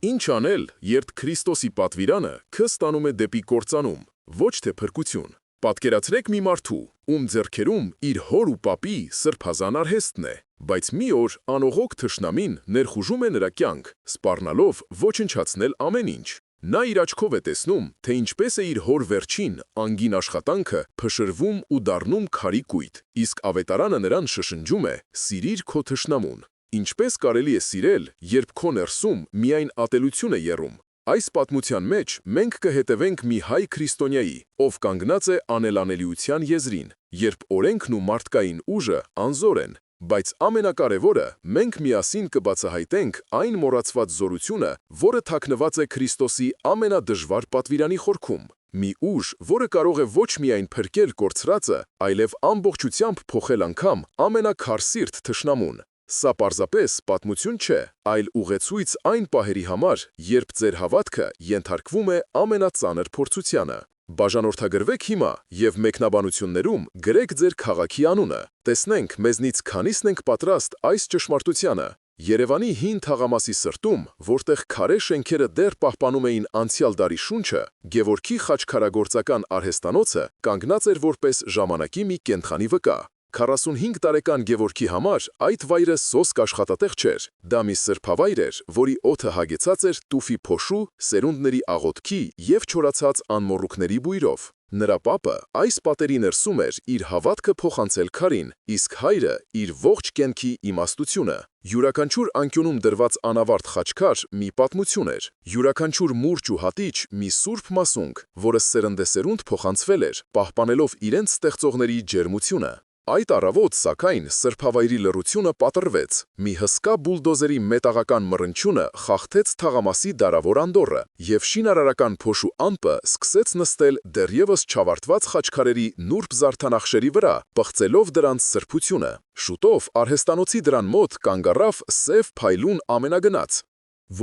Ինչ անել, երբ Քրիստոսի պատվիրանը քեզ տանում է դեպի կործանում, ոչ թե փրկություն։ Պատկերացրեք մի մարդու, ում ձեռքերում իր հոր ու պապի սրբազան արհեստն է, բայց մի օր անողոք թշնամին ներխուժում է նրա կյանք, սպառնալով ոչնչացնել ամեն ինչ։ Նա իր աչքով է տեսնում, թե ինչպես է իր հոր վերջին, անգին աշխատանքը փշրվում ու դառնում քարի կույտ, իսկ ավետարանը նրան շշնջում է. «Սիրիր քո թշնամուն»։ Ինչպես կարելի է սիրել, երբ քո ներսում միայն ատելություն է եռում։ Այս պատմության մեջ մենք կհետևենք մի հայ քրիստոնյայի, ով կանգնած է անելանելիության եզրին, երբ օրենքն ու մարդկային ուժը անզոր են, բայց ամենակարևորը, մենք միասին կբացահայտենք այն մոռացված զորությունը, որը թաքնված է Քրիստոսի ամենադժվար պատվիրանի խորքում։ Մի ուժ, որը կարող է ոչ միայն փրկել կորցրածը, այլև ամբողջությամբ փոխել անգամ ամենաքարսիրտ թշնամուն։ Սա պարզապես պատմություն չէ, այլ ուղեցույց այն պահերի համար, երբ ձեր հավատքը ենթարկվում է ամենածանր փորձությանը։ Բաժանորդագրվեք հիմա և մեկնաբանություններում գրեք ձեր քաղաքի անունը։ Տեսնենք, մեզնից քանիսն ենք պատրաստ այս ճշմարտությանը։ Երևանի հին թաղամասի սրտում, որտեղ քարե շենքերը դեռ պահպանում էին անցյալ դարի շունչը, Գևորգի խաչքարագործական արհեստանոցը կանգնած էր որպես ժամանակի մի կենդանի վկա։ 45 տարեկան Գևորգի համար այդ վայրը սոսկ աշխատատեղ չէր։ Դա մի սրբավայր էր, որի օդը հագեցած էր տուֆի փոշու, սերունդների աղոթքի և չորացած անմոռուքների բույրով։ Նրա պապը այս պատերի ներսում էր իր հավատքը փոխանցել քարին, իսկ հայրը իր ողջ կյանքի իմաստությունը։ Յուրաքանչյուր անկյունում դրված անավարտ խաչքար մի պատմություն էր, յուրաքանչյուր մուրճ ու հատիչ մի սուրբ մասունք, որը սերնդեսերունդ փոխանցվել էր, պահպանելով իրենց ստեղծողների ջերմությունը։ Այդ առավոտ, սակայն, սրբավայրի լռությունը պատռվեց։ Մի հսկա բուլդոզերի մետաղական մռնչյունը խախտեց թաղամասի դարավոր անդոռը, և շինարարական փոշու ամպը սկսեց նստել դեռևս չավարտված խաչքարերի նուրբ զարդանախշերի վրա, պղծելով դրանց սրբությունը։ Շուտով արհեստանոցի դրան մոտ կանգ առավ սև փայլուն ամենագնաց,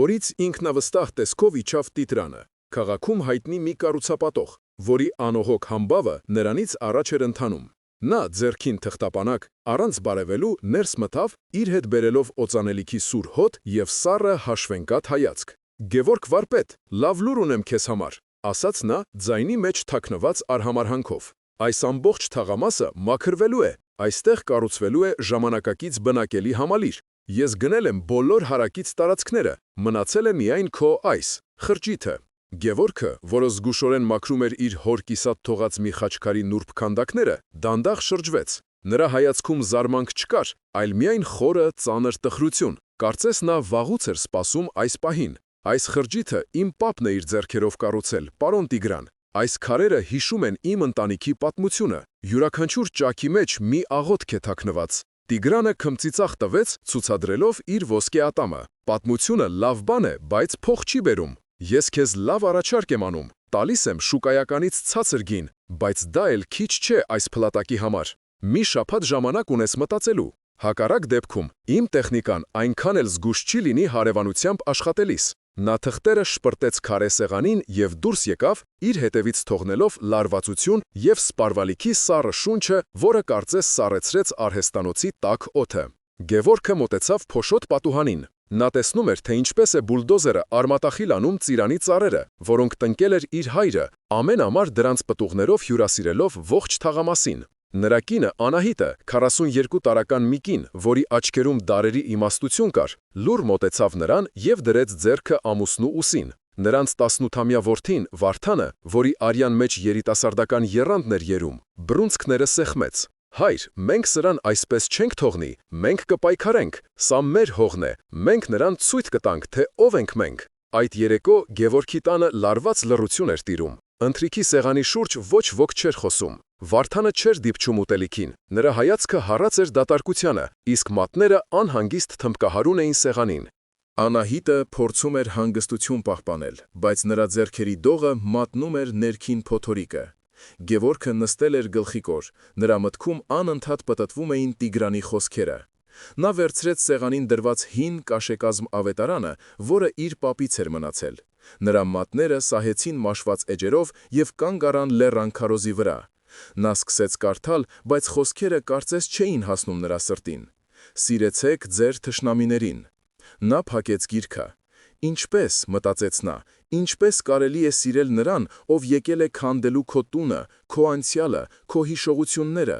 որից ինքնավստահ տեսքով իջավ Տիտրանը, քաղաքում հայտնի մի կառուցապատող, որի անողոք համբավը նրանից առաջ էր ընթանում։ Նա ձեռքին թղթապանակ, առանց բարևելու ներս մտավ, իր հետ բերելով օծանելիքի սուր հոտ և սառը հաշվենկատ հայացք։ «Գևորգ վարպետ, լավ լուր ունեմ քեզ համար», ասաց նա ձայնի մեջ թաքնված արհամարհանքով։ «Այս ամբողջ թաղամասը մաքրվելու է, այստեղ կառուցվելու է ժամանակակից բնակելի համալիր։ Ես գնել եմ բոլոր հարակից տարածքները, մնացել է միայն քո այս խրճիթը»։ Գևորգը, որը զգուշորեն մաքրում էր իր հոր կիսատ թողած մի խաչքարի նուրբ քանդակները, դանդաղ շրջվեց։ Նրա հայացքում զարմանք չկար, այլ միայն խորը, ծանր տխրություն։ Կարծես նա վաղուց էր սպասում այս պահին։ «Այս խրճիթը իմ պապն է իր ձեռքերով կառուցել, պարոն Տիգրան։ Այս քարերը հիշում են իմ ընտանիքի պատմությունը։ Յուրաքանչյուր ճակի մեջ մի աղոթք է թաքնված»։ Տիգրանը քմծիծաղ տվեց, ցուցադրելով իր ոսկե ատամը։ «Պատմությունը լավ բան է, բայց փող չի բերում։ Ես քեզ լավ առաջարկ եմ անում, տալիս եմ շուկայականից ցածր գին, բայց դա էլ քիչ չէ այս փլատակի համար։ Մի շաբաթ ժամանակ ունես մտածելու։ Հակառակ դեպքում իմ տեխնիկան այնքան էլ զգույշ չի լինի հարևանությամբ աշխատելիս»։ Նա թղթերը շպրտեց քարե սեղանին և դուրս եկավ, իր հետևից թողնելով լարվածություն և սպառվալիքի սառը շունչը, որը կարծես սառեցրեց արհեստանոցի տաք օդը։ Գևորգը մոտեցավ փոշոտ պատուհանին։ Նա տեսնում էր, թե ինչպես է բուլդոզերը արմատախիլ անում ծիրանի ծառերը, որոնք տնկել էր իր հայրը, ամեն ամառ դրանց պտուղներով հյուրասիրելով ողջ թաղամասին։ Նրա կինը Անահիտը, 42 տարեկան մի կին, որի աչքերում դարերի իմաստություն կար, լուռ մոտեցավ նրան և դրեց ձեռքը ամուսնու ուսին։ Նրանց 18-ամյա որդին, Վարդանը, որի արյան մեջ երիտասարդական եռանդն էր երում, բռունցքները սեղմեց։ «Հայր, մենք սրան այսպես չենք թողնի, մենք կպայքարենք, սա մեր հողն է, մենք նրան ցույց կտանք, թե ով ենք մենք»։ Այդ երեկո Գևորգի տանը լարված լռություն էր տիրում։ Ընթրիքի սեղանի շուրջ ոչ ոք չէր խոսում։ Վարդանը չէր դիպչում ուտելիքին, նրա հայացքը հառած էր դատարկությանը, իսկ մատները անհանգիստ թմբկահարուն էին սեղանին։ Անահիտը փորձում էր հանգստություն պահպանել, բայց նրա ձեռքերի դողը մատնում էր ներքին փոթորիկը։ Գևորգը նստել էր գլխիկոր, նրա մտքում անընդհատ պտտվում էին Տիգրանի խոսքերը։ Նա վերցրեց սեղանին դրված հին կաշեկազմ ավետարանը, որը իր պապից էր մնացել։ Նրա մատները սահեցին մաշված էջերով և կանգ առան լեռան քարոզի վրա։ Նա սկսեց կարդալ, բայց խոսքերը կարծես չէին հասնում նրա սրտին։ «Սիրեցեք ձեր թշնամիներին»։ Նա փակեց գիրքը։ Ինչպես, մտածեց նա, ինչպես կարելի է սիրել նրան, ով եկել է քանդելու քո տունը, քո անցյալը, քո հիշողությունները։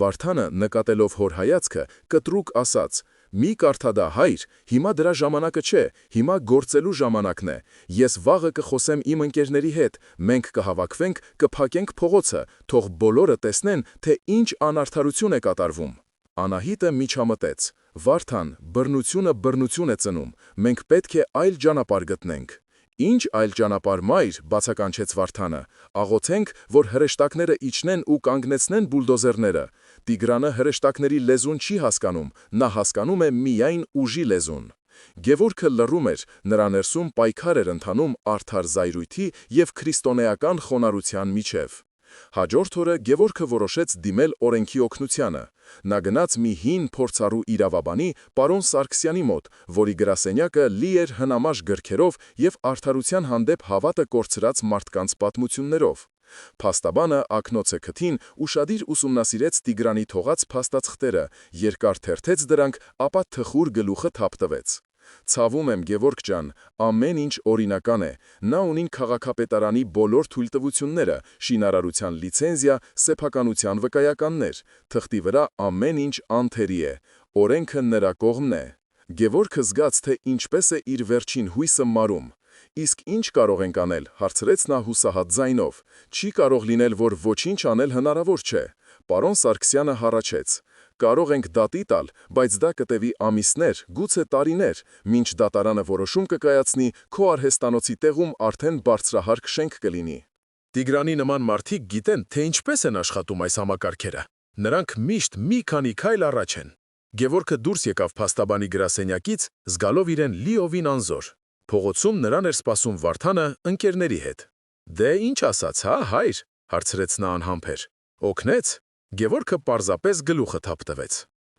Վարդանը, նկատելով հոր հայացքը, կտրուկ ասաց. «Մի կարդա դա, հայր, հիմա դրա ժամանակը չէ, հիմա գործելու ժամանակն է։ Ես վաղը կխոսեմ իմ ընկերների հետ, մենք կհավաքվենք, կփակենք փողոցը, թող բոլորը տեսնեն, թե ինչ անարդարություն է կատարվում»։ Անահիտը միջամտեց. «Վարդան, բռնությունը բռնություն է ծնում, մենք պետք է այլ ճանապարհ գտնենք»։ «Ինչ այլ ճանապարհ, մայր», բացականչեց Վարդանը, «աղոթենք, որ հրեշտակները իջնեն ու կանգնեցնեն բուլդոզերները»։ Տիգրանը հրեշտակների լեզուն չի հասկանում, նա հասկանում է միայն ուժի լեզուն։ Գևորգը լռում էր, նրա ներսում պայքար էր ընթանում արդար զայրույթի և քրիստոնեական խոնարհության միջև։ Հաջորդ օրը Գևորգը որոշեց դիմել օրենքի օգնությանը։ Նա գնաց մի հին փորձառու իրավաբանի, պարոն Սարգսյանի մոտ, որի գրասենյակը լի էր հնամաշ գրքերով և արդարության հանդեպ հավատը կորցրած մարդկանց պատմություններով։ Փաստաբանը ակնոցը քթին ուշադիր ուսումնասիրեց Տիգրանի թողած փաստացղտերը, երկար թերթեց դրանք, ապա թխուր գլուխը թափ տվեց։ «Ցավում եմ, Գևորգ ջան, ամեն ինչ օրինական է, նա ունի քաղաքապետարանի բոլոր թույլտվությունները, շինարարության լիցենզիա, սեփականության վկայականներ, թղթի վրա ամեն ինչ անթերի է, օրենքը նրա կողմն է»։ Գևորգը զգաց, թե ինչպես է իր վերջին հույսը մարում։ «Իսկ ինչ կարող ենք անել», հարցրեց նա հուսահատ ձայնով։ «Չի կարող լինել, որ ոչինչ անել հնարավոր չէ»։ Պարոն Սարգսյանը հառաչեց. «Կարող ենք դատի տալ, բայց դա կտևի ամիսներ, գուցե տարիներ, մինչ դատարանը որոշում կկայացնի, քո արհեստանոցի տեղում արդեն բարձրահարկ շենք կլինի»։ Տիգրանի նման մարդիկ գիտեն, թե ինչպես են աշխատում այս համակարգերը։ Նրանք միշտ մի քանի քայլ առաջ են։ Գևորգը դուրս եկավ փաստաբանի գրասենյակից, զգալով իրեն լիովին անզոր։ Փողոցում նրան էր սպասում Վարդանը ընկերների հետ։ «Դե ինչ ասաց, հա, հայր», հարցրեց նա անհամբեր։ «Օգնեց»։ Գևորգը պարզապես գլուխը թափ տվեց։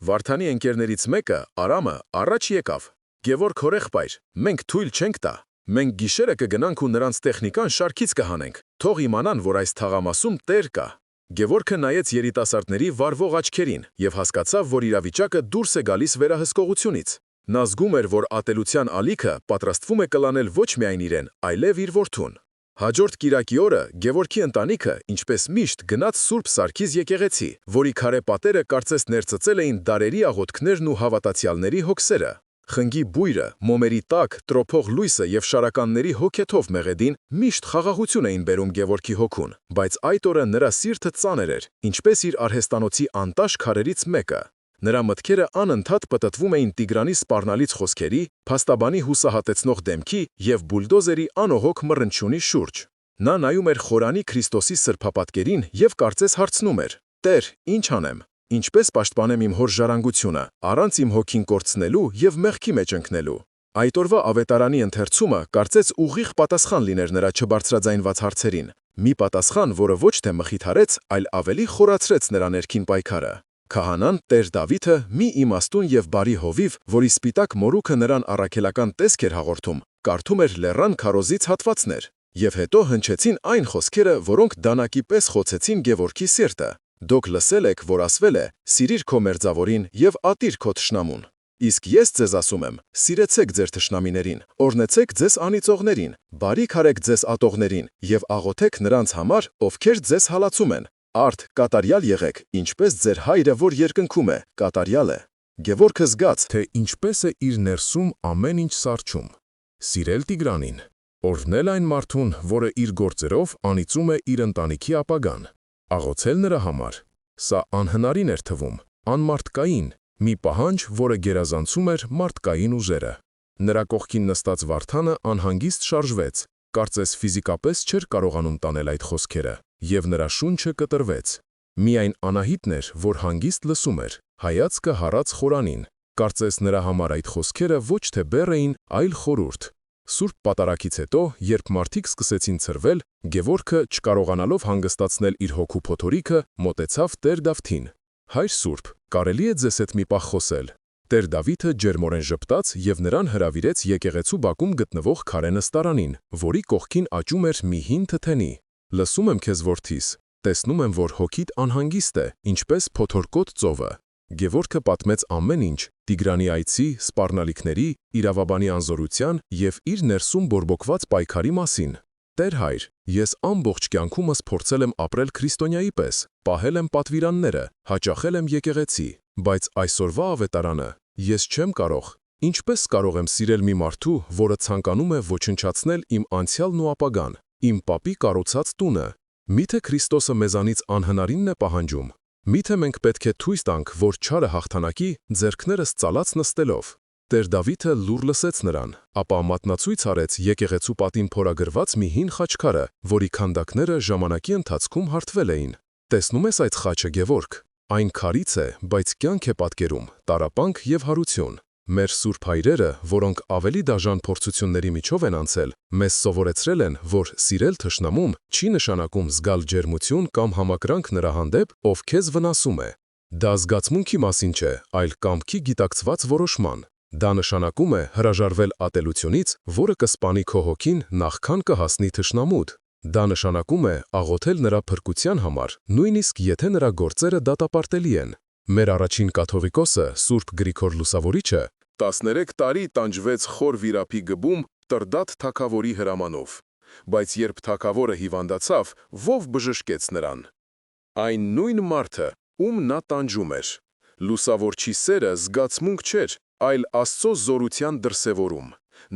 Վարդանի ընկերներից մեկը, Արամը, առաջ եկավ. «Գևորգ հորեղբայր, մենք թույլ չենք տա։ Մենք գիշերը կգնանք ու նրանց տեխնիկան շարքից կհանենք, թող իմանան, որ այս թաղամասում տեր կա»։ Գևորգը նայեց երիտասարդների վառվող աչքերին և հասկացավ, որ իրավիճակը դուրս է գալիս վերահսկողությունից։ Նա զգում էր, որ ատելության ալիքը պատրաստվում է կլանել ոչ միայն իրեն, այլև իր որդուն։ Հաջորդ կիրակի օրը Գևորգի ընտանիքը, ինչպես միշտ, գնաց Սուրբ Սարգիս եկեղեցի, որի քարե պատերը կարծես ներծծել էին դարերի աղոթքներն ու հավատացյալների հոգսերը։ Խնգի բույրը, մոմերի տակ, տրոփող լույսը և շարականների հոգեթով մեղեդին միշտ խաղաղություն էին բերում Գևորգի հոգուն, բայց այդ օրը նրա սիրտը ծանր էր, ինչպես իր արհեստանոցի անտաշ քարերից մեկը։ Նրա մտքերը անընդհատ պտտվում էին Տիգրանի սպառնալից խոսքերի, փաստաբանի հուսահատեցնող դեմքի և բուլդոզերի անողոք մռնչյունի շուրջ։ Նա նայում էր Խորանի Քրիստոսի սրբապատկերին և կարծես հարցնում էր. «Տեր, ինչ անեմ։ Ինչպես պաշտպանեմ իմ հոր ժառանգությունը, առանց իմ հոգին կորցնելու և մեղքի մեջ ընկնելու»։ Այդ օրվա ավետարանի ընթերցումը կարծես ուղիղ պատասխան լիներ նրա չբարձրաձայնված հարցերին։ Մի պատասխան, որը ոչ թե մխիթարեց, այլ ավելի խորացրեց նրա ներքին պայքարը։ Քահանան Տեր Դավիթը, մի իմաստուն և բարի հովիվ, որի սպիտակ մորուքը նրան առաքելական տեսք էր հաղորդում, կարդում էր լեռան քարոզից հատվածներ։ Եվ հետո հնչեցին այն խոսքերը, որոնք դանակի պես խոցեցին Գևորգի սիրտը։ «Դուք լսել եք, որ ասվել է. «Սիրիր քո մերձավորին և ատիր քո թշնամուն»։ Իսկ ես ձեզ ասում եմ. սիրեցեք ձեր թշնամիներին, օրհնեցեք ձեզ անիծողներին, բարիք արեք ձեզ ատողներին և աղոթեք նրանց համար, ովքեր ձեզ հալածում են։ Արդ կատարյալ եղեք, ինչպես ձեր հայրը, որ երկնքում է, կատարյալ է»։ Գևորգը զգաց, թե ինչպես է իր ներսում ամեն ինչ սառչում։ Սիրել Տիգրանին, օրհնել այն մարդուն, որը իր գործերով անիծում է իր ընտանիքի ապագան, աղոթել նրա համար։ Սա անհնարին էր թվում, անմարդկային, մի պահանջ, որը գերազանցում էր մարդկային ուժերը։ Նրա կողքին նստած Վարդանը անհանգիստ շարժվեց, կարծես ֆիզիկապես չէր կարողանում տանել այդ խոսքերը, և նրա շունչը կտրվեց։ Միայն Անահիտն էր, որ հանգիստ լսում էր, հայացքը հառած Խորանին։ Կարծես նրա համար այդ խոսքերը ոչ թե բեռ էին, այլ խորհուրդ։ Սուրբ պատարագից հետո, երբ մարդիկ սկսեցին ցրվել, Գևորգը, չկարողանալով հանգստացնել իր հոգու փոթորիկը, մոտեցավ Տեր Դավթին. «Հայր Սուրբ, կարելի է ձեզ հետ մի պահ խոսել»։ Տեր Դավիթը ջերմորեն ժպտաց և նրան հրավիրեց եկեղեցու բակում գտնվող քարե նստարանին, որի կողքին աճում էր մի հին թթենի։ «Լսում եմ քեզ, որդիս, տեսնում եմ, որ հոգիդ անհանգիստ է, ինչպես փոթորկոտ ծովը»։ Գևորգը պատմեց ամեն ինչ՝ Տիգրանի այցի, սպառնալիքների, իրավաբանի անզորության և իր ներսում բորբոքված պայքարի մասին։ «Տեր հայր, ես ամբողջ կյանքումս փորձել եմ ապրել քրիստոնյայի պես, պահել եմ պատվիրանները, հաճախել եմ եկեղեցի, բայց այսօրվա ավետարանը ես չեմ կարող։ Ինչպես կարող եմ սիրել մի մարդու, որը ցանկանում է ոչնչացնել իմ անցյալն ու ապագան, իմ պապի կառուցած տունը։ Միթե Քրիստոսը մեզանից անհնարինն է պահանջում։ Միթե մենք պետք է թույլ տանք, որ չարը հաղթանակի, ձեռքներս ծալած նստելով»։ Տեր Դավիթը լուռ լսեց նրան, ապա մատնացույց արեց եկեղեցու պատին փորագրված մի հին խաչքարը, որի քանդակները ժամանակի ընթացքում հարթվել էին։ «Տեսնում ես այդ խաչը, Գևորգ։ Այն քարից է, բայց կյանք է պատկերում, տառապանք և հարություն։ Մեր սուրբ հայրերը, որոնք ավելի դաժան փորձությունների միջով են անցել, մեզ սովորեցրել են, որ սիրել թշնամուն չի նշանակում զգալ ջերմություն կամ համակրանք նրա հանդեպ, ով քեզ վնասում է։ Դա զգացմունքի մասին չէ, այլ կամքի գիտակցված որոշման։ Դա նշանակում է հրաժարվել ատելությունից, որը կսպանի քո հոգին նախքան կհասնի թշնամուդ։ Դա նշանակում է աղոթել նրա փրկության համար, նույնիսկ եթե նրա գործերը դատապարտելի են։ Մեր առաջին կաթողիկոսը, Սուրբ Գրիգոր Լուսավորիչը, 13 տարի տանջվեց խոր վիրապի գբում Տրդատ թագավորի հրամանով, բայց երբ թագավորը հիվանդացավ, ով բժշկեց նրան։ Այն նույն մարդը, ում նա տանջում էր։ Լուսավորչի սերը զգացմունք չէր, այլ Աստծո զորության դրսևորում։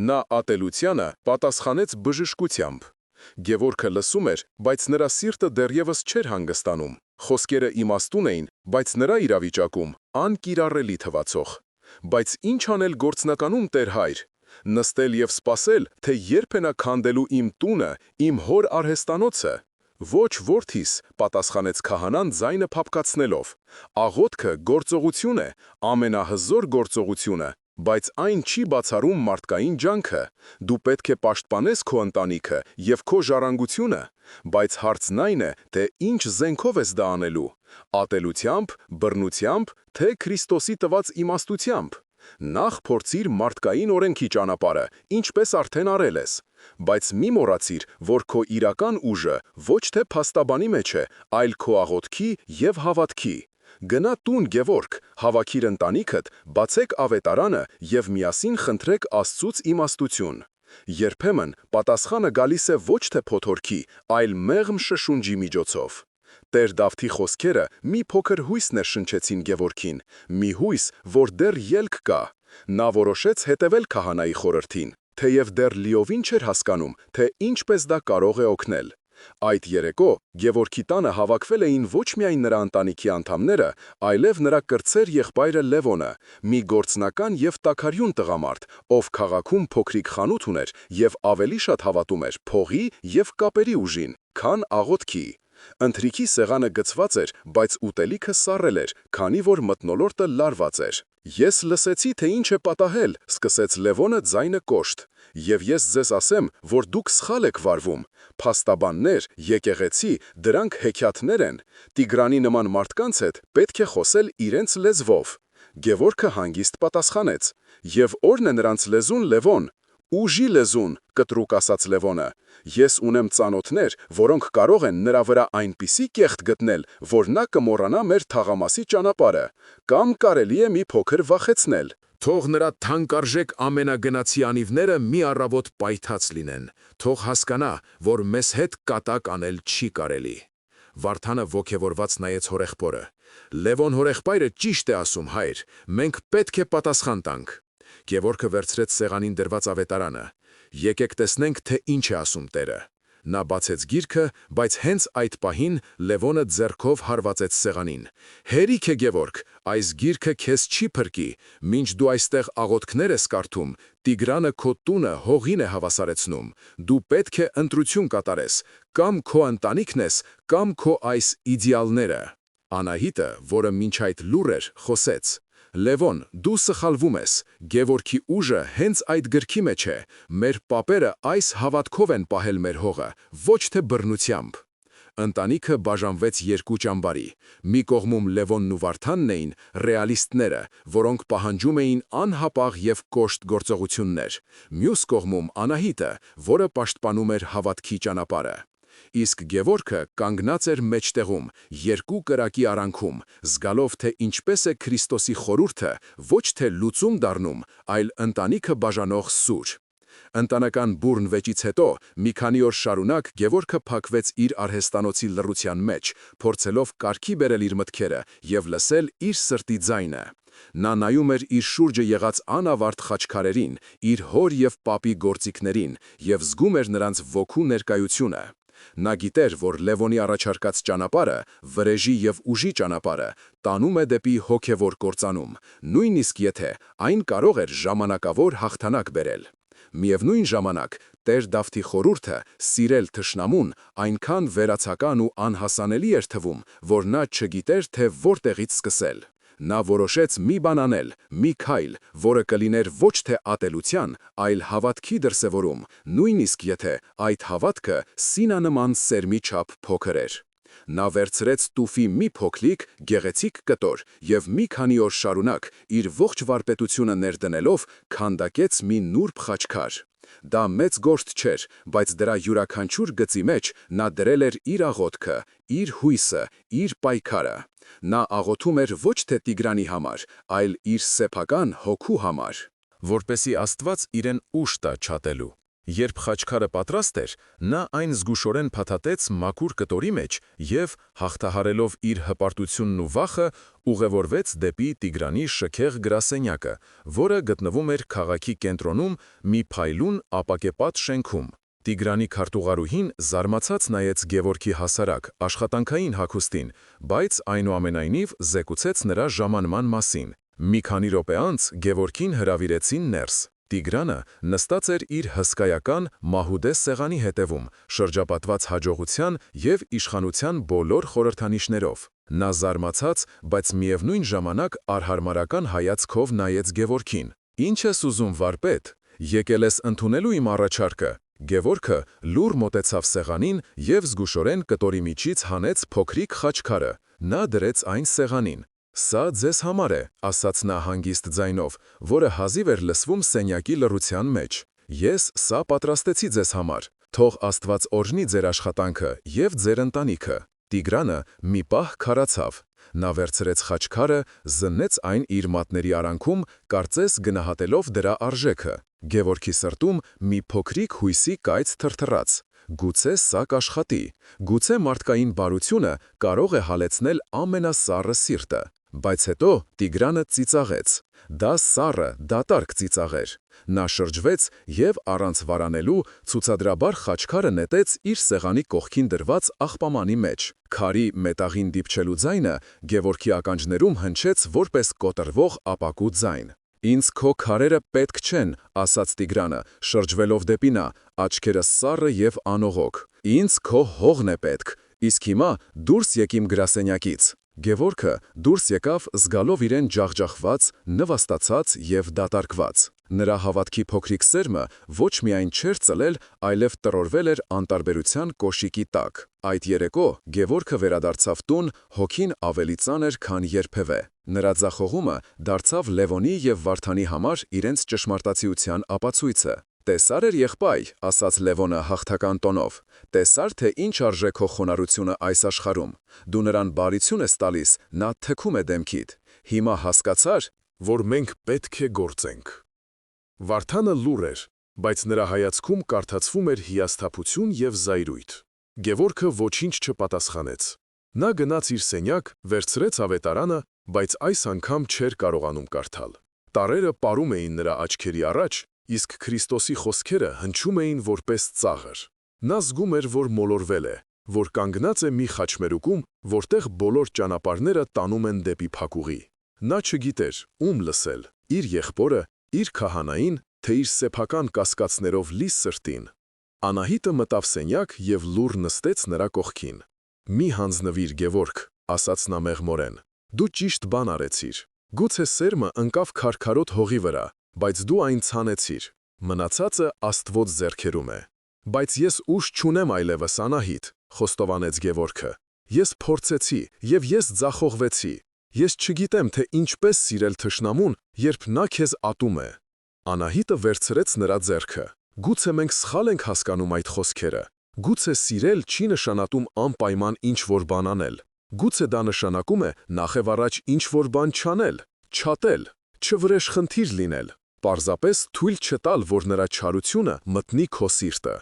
Նա ատելությանը պատասխանեց բժշկությամբ։ Գևորգը լսում էր, բայց նրա սիրտը դեռևս չէր հանգստանում։ Խոսքերը իմաստուն էին, բայց նրա իրավիճակում անկիրառելի թվացող։ Բայց ինչ անել գործնականում, Տեր հայր։ Նստել և սպասել, թե երբ է նա քանդելու իմ տունը, իմ հոր արհեստանոցը։ Ոչ, որդիս, պատասխանեց քահանան ձայնը փափկացնելով։ Աղոթքը գործողություն է, ամենահզոր գործողությունը, բայց այն չի բացառում մարդկային ջանքը։ Դու պետք է պաշտպանես քո ընտանիքը և քո ժառանգությունը, բայց հարցն այն է, թե ինչ զենքով ես դա անելու՝ ատելությամբ, բռնությամբ, թե Քրիստոսի տված իմաստությամբ։ Նախ փորձիր մարդկային օրենքի ճանապարհը, ինչպես արդեն արել ես, բայց մի մոռացիր, որ քո իրական ուժը ոչ թե փաստաբանի մեջ է, այլ քո աղոթքի և հավատքի։ Գնա տուն, Գևորգ, հավաքիր ընտանիքդ, բացեք ավետարանը և միասին խնդրեք Աստծուց իմաստություն։ Երբեմն պատասխանը գալիս է ոչ թե փոթորքի, այլ մեղմ շշունջի միջոցով։ Տեր Դավթի խոսքերը մի փոքր հույս ներշնչեցին Գևորգին, մի հույս, որ դեռ ելք կա։ Նա որոշեց հետևել քահանայի խորհրդին, թեև դեռ լիովին չէր հասկանում, թե ինչպես դա կարող է օգնել։ Այդ երեկո Գևորգի տանը հավաքվել էին ոչ միայն նրա ընտանիքի անդամները, այլև նրա կրտսեր եղբայրը Լևոնը, մի գործնական և տաքարյուն տղամարդ, ով քաղաքում փոքրիկ խանութ ուներ և ավելի շատ հավատում էր փողի և կապերի ուժին, քան աղոթքի։ Ընթրիքի սեղանը գցված էր, բայց ուտելիքը սառել էր, քանի որ մթնոլորտը լարված էր։ «Ես լսեցի, թե ինչ է պատահել», սկսեց Լևոնը ձայնը կոշտ, «և ես ձեզ ասեմ, որ դուք սխալ եք վարվում։ Փաստաբաններ, եկեղեցի, դրանք հեքիաթներ են։ Տիգրանի նման մարդկանց հետ պետք է խոսել իրենց լեզվով»։ Գևորգը հանգիստ պատասխանեց. «Եվ ո՞րն է նրանց լեզուն, Լևոն»։ «Ուժի լեզուն», կտրուկ ասաց Լևոնը։ «Ես ունեմ ծանոթներ, որոնք կարող են նրա վրա այնպիսի կեղտ գտնել, որ նա կմոռանա մեր թաղամասի ճանապարհը, կամ կարելի է մի փոքր վախեցնել։ Թող նրա թանկարժեք ամենագնացի անիվները մի առավոտ պայթած լինեն, թող հասկանա, որ մեզ հետ կատակ անել չի կարելի»։ Վարդանը ոգևորված նայեց հորեղբորը։ «Լևոն հորեղբայրը ճիշտ է ասում, հայր, մենք պետք է պատասխան տանք»։ Գևորգը վերցրեց սեղանին դրված ավետարանը։ «Եկեք տեսնենք, թե ինչ է ասում Տերը»։ Նա բացեց գիրքը, բայց հենց այդ պահին Լևոնը ձեռքով հարվածեց սեղանին։ «Հերիք է, Գևորգ, այս գիրքը քեզ չի փրկի, մինչ դու այստեղ աղոթքներ ես կարդում, Տիգրանը քո տունը հողին է հավասարեցնում։ Դու պետք է ընտրություն կատարես, կամ քո ընտանիքն ես, կամ քո այս իդեալները»։ Անահիտը, որը մինչ այդ լուռ էր, խոսեց. «Լևոն, դու սխալվում ես, Գևորգի ուժը հենց այդ գրքի մեջ է, մեր պապերը այս հավատքով են պահել մեր հողը, ոչ թե բռնությամբ»։ Ընտանիքը բաժանվեց երկու ճամբարի։ Մի կողմում Լևոնն ու Վարդանն էին, ռեալիստները, որոնք պահանջում էին անհապաղ և կոշտ գործողություններ։ Մյուս կողմում Անահիտը, որը պաշտպանում էր հավատքի ճանապարհը։ Իսկ Գևորգը կանգնած էր մեջտեղում, երկու կրակի արանքում, զգալով, թե ինչպես է Քրիստոսի խորհուրդը ոչ թե լուծում դառնում, այլ ընտանիքը բաժանող սուր։ Ընտանական բուռն վեճից հետո մի քանի օր շարունակ Գևորգը փակվեց իր արհեստանոցի լռության մեջ, փորձելով կարգի բերել իր մտքերը և լսել իր սրտի ձայնը։ Նա նայում էր իր շուրջը եղած անավարտ խաչքարերին, իր հոր և պապի գործիքներին և զգում էր նրանց ոգու ներկայությունը։ Նա գիտեր, որ Լևոնի առաջարկած ճանապարհը, վրեժի և ուժի ճանապարհը, տանում է դեպի հոգևոր կործանում, նույնիսկ եթե այն կարող էր ժամանակավոր հաղթանակ բերել։ Միևնույն ժամանակ, Տեր Դավթի խորհուրդը սիրել թշնամուն այնքան վերացական ու անհասանելի էր թվում, որ նա չգիտեր, թե որտեղից սկսել։ Նա որոշեց մի բան անել, մի քայլ, որը կլիներ ոչ թե ատելության, այլ հավատքի դրսևորում, նույնիսկ եթե այդ հավատքը սինանման սերմի չափ փոքր էր։ Նա վերցրեց տուֆի մի փոքրիկ, գեղեցիկ կտոր և մի քանի օր շարունակ, իր ողջ վարպետությունը ներդնելով, քանդակեց մի նուրբ խաչքար։ Դա մեծ գործ չէր, բայց դրա յուրաքանչյուր գծի մեջ նա դրել էր իր աղոթքը, իր հույսը, իր պայքարը։ Նա աղոթում էր ոչ թե Տիգրանի համար, այլ իր սեփական հոգու համար, որպեսզի Աստված իրեն ուժ տա չատելու։ Երբ խաչքարը պատրաստ էր, նա այն զգուշորեն փաթաթեց մաքուր կտորի մեջ և, հաղթահարելով իր հպարտությունն ու վախը, ուղևորվեց դեպի Տիգրանի շքեղ գրասենյակը, որը գտնվում էր քաղաքի կենտրոնում մի փայլուն ապակեպատ շենքում։ Տիգրանի քարտուղարուհին զարմացած նայեց Գևորգի հասարակ, աշխատանքային հագուստին, բայց այնուամենայնիվ զեկուցեց նրա ժամանման մասին։ Մի քանի րոպե անց Գևորգին հրավիրեցին ներս։ Տիգրանը նստած էր իր հսկայական մահուդե սեղանի հետևում, շրջապատված հաջողության և իշխանության բոլոր խորհրդանիշներով։ Նա զարմացած, բայց միևնույն ժամանակ արհարմարական հայացքով նայեց Գևորգին։ «Ինչ ես ուզում, վարպետ, եկել ես ընդունելու իմ առաջարկը»։ Գևորգը լուռ մոտեցավ սեղանին և զգուշորեն կտորի միջից հանեց փոքրիկ խաչքարը։ Նա դրեց այն սեղանին։ «Սա ձեզ համար է», ասաց նա հանգիստ ձայնով, որը հազիվ էր լսվում սենյակի լռության մեջ։ «Ես սա պատրաստեցի ձեզ համար։ Թող Աստված օրհնի ձեր աշխատանքը և ձեր ընտանիքը»։ Տիգրանը մի պահ քարացավ։ Նա վերցրեց խաչքարը, զննեց այն իր մատների արանքում, կարծես գնահատելով դրա արժեքը։ Գևորգի սրտում մի փոքրիկ հույսի կայծ թրթռաց։ Գուցե սա կաշխատի։ Գուցե մարդկային բարությունը կարող է հալեցնել ամենասառը սիրտը։ Բայց հետո Տիգրանը ծիծաղեց։ Դա սառը, դատարկ ծիծաղ էր։ Նա շրջվեց և, առանց վարանելու, ցուցադրաբար խաչքարը նետեց իր սեղանի կողքին դրված աղբամանի մեջ։ Քարի մետաղին դիպչելու ձայնը Գևորգի ականջներում հնչեց որպես կոտրվող ապակու ձայն։ «Ինձ քո քարերը պետք չեն», ասաց Տիգրանը, շրջվելով դեպի նա, աչքերը սառը և անողոք։ «Ինձ քո հողն է պետք։ Իսկ հիմա դուրս եկ իմ գրասենյակից»։ Գևորգը դուրս եկավ զգալով իրեն ջախջախված, նվաստացած և դատարկված։ Նրա հավատքի փոքրիկ սերմը ոչ միայն չէր ծլել, այլև տրորվել էր անտարբերության կոշիկի տակ։ Այդ երեկո Գևորգը վերադարձավ տուն, հոգին ավելի ծանր, քան երբևէ։ Նրա ձախողումը դարձավ Լևոնի և Վարդանի համար իրենց ճշմարտացիության ապացույցը։ «Տեսա՞ր էր եղբայր», ասաց Լևոնը հաղթական տոնով։ «Տեսա՞ր, թե ինչ արժե քո խոնարհությունը այս աշխարհում։ Դու նրան բարություն ես տալիս, նա թքում է դեմքիդ։ Հիմա հասկացա՞ր, որ մենք պետք է գործենք»։ Վարդանը լուռ էր, բայց նրա հայացքում կարդացվում էր հիասթափություն և զայրույթ։ Գևորգը ոչինչ չպատասխանեց։ Նա գնաց իր սենյակ, վերցրեց ավետարանը, բայց այս անգամ չէր կարողանում կարդալ։ Տառերը պարում էին նրա աչքերի առաջ, իսկ Քրիստոսի խոսքերը հնչում էին որպես ծաղր։ Նա զգում էր, որ մոլորվել է, որ կանգնած է մի խաչմերուկում, որտեղ բոլոր ճանապարհները տանում են դեպի փակուղի։ Նա չգիտեր ում լսել՝ իր եղբորը, իր քահանային, թե իր սեփական կասկածներով լի սրտին։ Անահիտը մտավ սենյակ և լուռ նստեց նրա կողքին։ «Մի հանձնվիր, Գևորգ», ասաց նա մեղմորեն։ «Դու ճիշտ բան արեցիր։ Գուցե սերմը ընկավ քարքարոտ հողի վրա, բայց դու այն ցանեցիր։ Մնացածը Աստծո ձեռքերում է»։ «Բայց ես ուժ չունեմ այլևս, Անահիտ», խոստովանեց Գևորգը։ «Ես փորձեցի, և ես ձախողվեցի։ Ես չգիտեմ, թե ինչպես սիրել թշնամուն, երբ նա քեզ ատում է»։ Անահիտը վերցրեց նրա ձեռքը։ «Գուցե մենք սխալ ենք հասկանում այդ խոսքերը։ Գուցե սիրել չի նշանակում անպայման ինչ-որ բան անել։ Գուցե դա նշանակում է նախևառաջ ինչ-որ բան չանել, չատել, չվրեժ խնդիր լինել, պարզապես թույլ չտալ, որ նրա չարությունը մտնի քո սիրտը։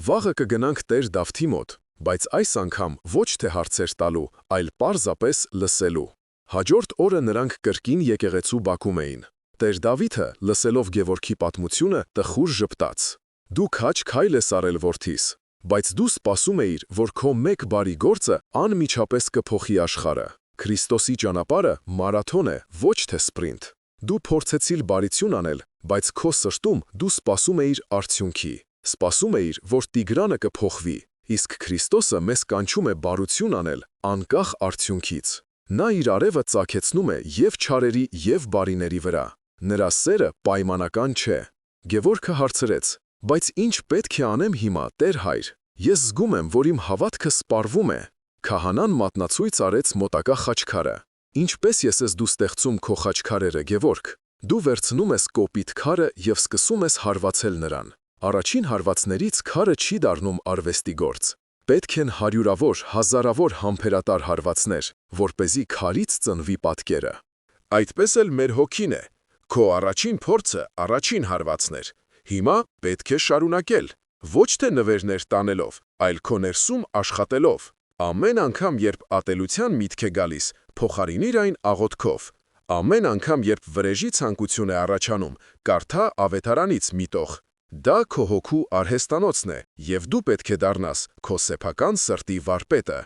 Վաղը կգնանք Տեր Դավթի մոտ, բայց այս անգամ ոչ թե հարցեր տալու, այլ պարզապես լսելու։ Հաջորդ օրը նրանք կրկին եկեղեցու բակում էին։ Տեր Դավիթը, լսելով Գևորգի պատմությունը, տխուր ժպտաց. «Դու քաջ քայլ ես արել որդիս, բայց դու սպասում էիր, որ քո մեկ բարի գործը անմիջապես կփոխի աշխարհը։ Քրիստոսի ճանապարհը մարաթոն է, ոչ թե սպրինտ։ Դու փորձեցիր բարություն անել, բայց քո սրտում դու սպասում էիր արդյունքի։ Սպասում էիր, որ Տիգրանը կփոխվի, իսկ Քրիստոսը մեզ կանչում է բարություն անել, անկախ արդյունքից։ Նա իր արևը ծագեցնում է և չարերի, և բարիների վրա։ Նրա սերը պայմանական չէ»։ Գևորգը հարցրեց. «Բայց ինչ պետք է անեմ հիմա, Տեր Հայր։ Ես զգում եմ, որ իմ հավատքը սպառվում է»։ Քահանան մատնացույց արեց մոտակա խաչքարը։ «Ինչպես ես դու ստեղծում քո խաչքարերը, Գևորգ։ Դու վերցնում ես կոպիտ քարը և սկսում ես հարվածել նրան։ Առաջին հարվածներից քարը չի դառնում արվեստի գործ։ Պետք են հարյուրավոր, հազարավոր համբերատար հարվածներ, որպեսզի քարից ծնվի պատկերը։ Այդպես էլ մեր հոգին է։ Քո առաջին փորձը առաջին հարվածն էր։ Հիմա պետք է շարունակել, ոչ թե նվերներ տանելով, այլ քո ներսում աշխատելով։ Ամեն անգամ, երբ ատելության միտք է գալիս, փոխարինիր այն աղոթքով։ Ամեն անգամ, երբ վրեժի ցանկություն է առաջանում, կարդա Ավետարանից մի տող։ Դա քո հոգու արհեստանոցն է, և դու պետք է դառնաս քո սեփական սրտի վարպետը։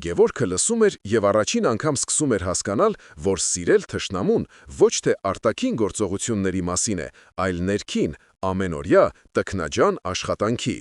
Գևորգը լսում էր և առաջին անգամ սկսում էր հասկանալ, որ սիրել թշնամուն ոչ թե արտաքին գործողությունների մասին է, այլ ներքին, ամենօրյա, տքնաջան աշխատանքի։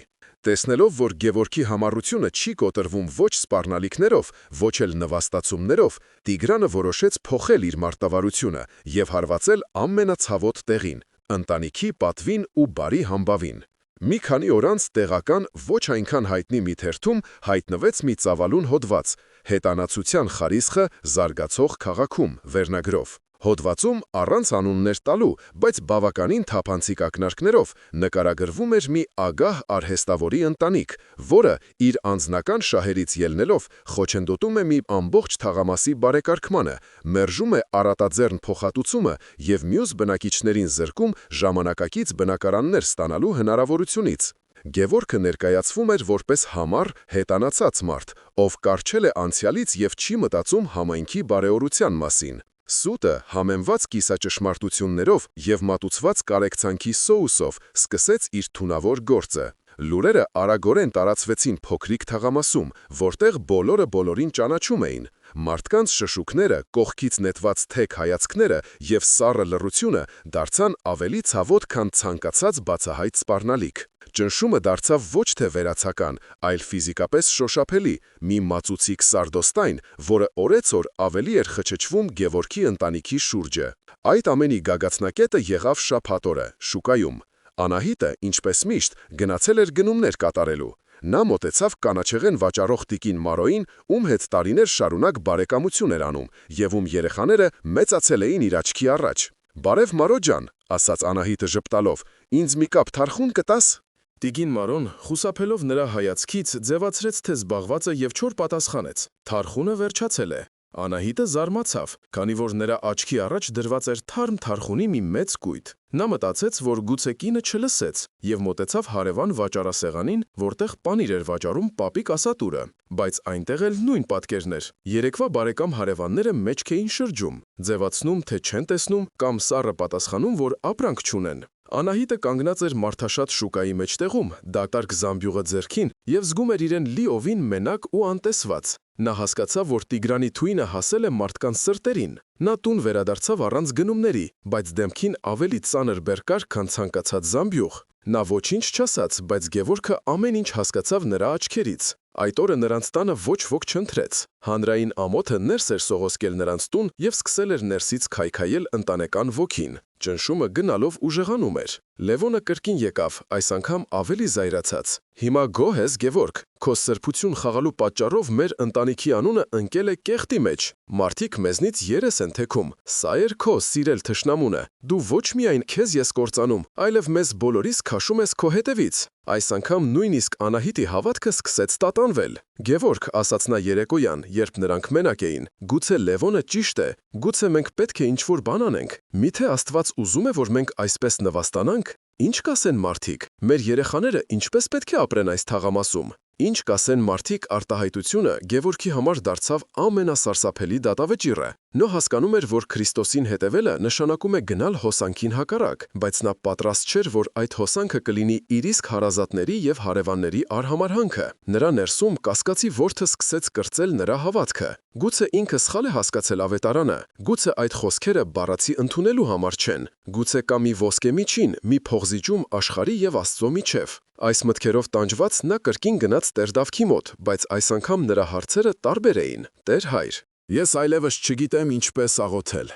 Տեսնելով, որ Գևորգի համառությունը չի կոտրվում ոչ սպառնալիքներով, ոչ էլ նվաստացումներով, Տիգրանը որոշեց փոխել իր մարտավարությունը և հարվածել ամենացավոտ տեղին՝ ընտանիքի պատվին ու բարի համբավին։ Մի քանի օր անց տեղական, ոչ այնքան հայտնի մի թերթում հայտնվեց մի ծավալուն հոդված «Հետանացության խարիսխը զարգացող քաղաքում» վերնագրով։ Հոդվածում առանց անուններ տալու, բայց բավականին թափանցիկ ակնարկներով նկարագրվում էր մի ագահ արհեստավորի ընտանիք, որը իր անձնական շահերից ելնելով խոչընդոտում է մի ամբողջ թաղամասի բարեկարգմանը, մերժում է առատաձեռն փոխհատուցումը և մյուս բնակիչներին զրկում ժամանակակից բնակարաններ ստանալու հնարավորությունից։ Գևորգը ներկայացվում էր որպես համառ, հետանացած մարդ, ով կառչել է անցյալից և չի մտածում համայնքի բարեօրության մասին։ Սուտը, համեմված կիսաճշմարտություններով և մատուցված կարեկցանքի սոուսով, սկսեց իր թունավոր գործը։ Լուրերը արագորեն տարածվեցին փոքրիկ թաղամասում, որտեղ բոլորը բոլորին ճանաչում էին։ Մարդկանց շշուկները, կողքից նետված թեք հայացքները և սառը լռությունը դարձան ավելի ցավոտ, քան ցանկացած բացահայտ սպառնալիք։ Ճնշումը դարձավ ոչ թե վերացական, այլ ֆիզիկապես շոշափելի, մի մածուցիկ սարդոստայն, որը օրեցօր ավելի էր խճճվում Գևորգի ընտանիքի շուրջը։ Այդ ամենի գագաթնակետը եղավ շաբաթ օրը, շուկայում։ Անահիտը, ինչպես միշտ, գնացել էր գնումներ կատարելու։ Նա մոտեցավ կանաչեղեն վաճառող տիկին Մարոյին, ում հետ տարիներ շարունակ բարեկամություն էր անում, և ում երեխաները մեծացել էին իր աչքի առաջ։ «Բարև, Մարո ջան», ասաց Անահիտը ժպտալով, «ինձ մի կապ թարխուն կտաս»։ Տիկին Մարոն, խուսափելով նրա հայացքից, ձևացրեց, թե զբաղված է և չոր պատասխանեց. «Թարխունը վերջացել է»։ Անահիտը զարմացավ, քանի որ նրա աչքի առաջ դրված էր թարմ թարխունի մի մեծ կույտ։ Նա մտածեց, որ գուցե կինը չլսեց, և մոտեցավ հարևան վաճառասեղանին, որտեղ պանիր էր վաճառում պապիկ ասատուրը։ Բայց այնտեղ էլ նույն պատկերն էր։ Երեկվա բարեկամ հարևանները մեջք էին շրջում, ձևացնում, թե չեն տեսնում, կամ սառը պատասխանում, որ ապրանք չունեն։ Անահիտը կանգնած էր մարդաշատ շուկայի մեջտեղում, դատարկ զամբյուղը ձեռքին, և զգում էր իրեն լիովին մենակ ու անտեսված։ Նա հասկացավ, որ Տիգրանի թույնը հասել է մարդկանց սրտերին։ Նա տուն վերադարձավ առանց գնումների, բայց դեմքին ավելի ծանր բեռ կար, քան ցանկացած զամբյուղ։ Նա ոչինչ չասաց, բայց Գևորգը ամեն ինչ հասկացավ նրա աչքերից։ Այդ օրը նրանց տանը ոչ ոք չընթրեց։ Հանրային ամոթը ներս էր սողոսկել նրանց տուն և սկսել էր ներսից քայքայել ընտանեկան ոգին։ Ճնշումը գնալով ուժեղանում էր։ Լևոնը կրկին եկավ, այս անգամ ավելի զայրացած։ Հիմա գոհ ես, Գևորգ, քո սրբություն խաղալու պատճառով մեր ընտանիքի անունը ընկել է կեղտի մեջ։ Մարդիկ մեզնից երես են թեքում։ Սա էր քո սիրել թշնամունը։ Դու ոչ միայն քեզ ես կործանում, այլև մեզ բոլորիս քաշում ես քո հետևից։ Այս անգամ նույնիսկ Անահիտի հավատքը սկսեց տատանվել։ Գևորգ, ասաց նա երեկոյան, երբ նրանք մենակ էին, գուցե Լևոնը ճիշտ է, գուցե մենք պետք է ինչ-որ բան անենք։ Միթե Աստված ուզում է, որ մենք այսպես նվաստանանք։ Ինչ կասեն մարդիկ։ Մեր երեխաները ինչպես պետք է ապրեն այս թաղամասում։ Ինչ կասեն մարդիկ արտահայտությունը Գևորգի համար դարձավ ամենասարսափելի դատավճիռը։ Նա հասկանում էր, որ Քրիստոսին հետևելը նշանակում է գնալ հոսանքին հակառակ, բայց նա պատրաստ չէր, որ այդ հոսանքը կլինի իր իսկ հարազատների եւ հարևանների արհամարհանքը։ Նրա ներսում կասկածի որդը սկսեց կրծել նրա հավատքը։ Գուցե ինքը սխալ է հասկացել ավետարանը, գուցե այդ խոսքերը բառացի ընդունելու համար չեն, գուցե կա մի ոսկե միջին, մի փողզիջում աշխարհի եւ Աստծո միջև։ Այս մտքերով տանջված նա կրկին գնաց Տեր Դավթի մոտ, բայց այս անգամ նրա հարցերը տարբեր էին։ Տեր հայր, Ես այլևս չգիտեմ ինչպես աղոթել։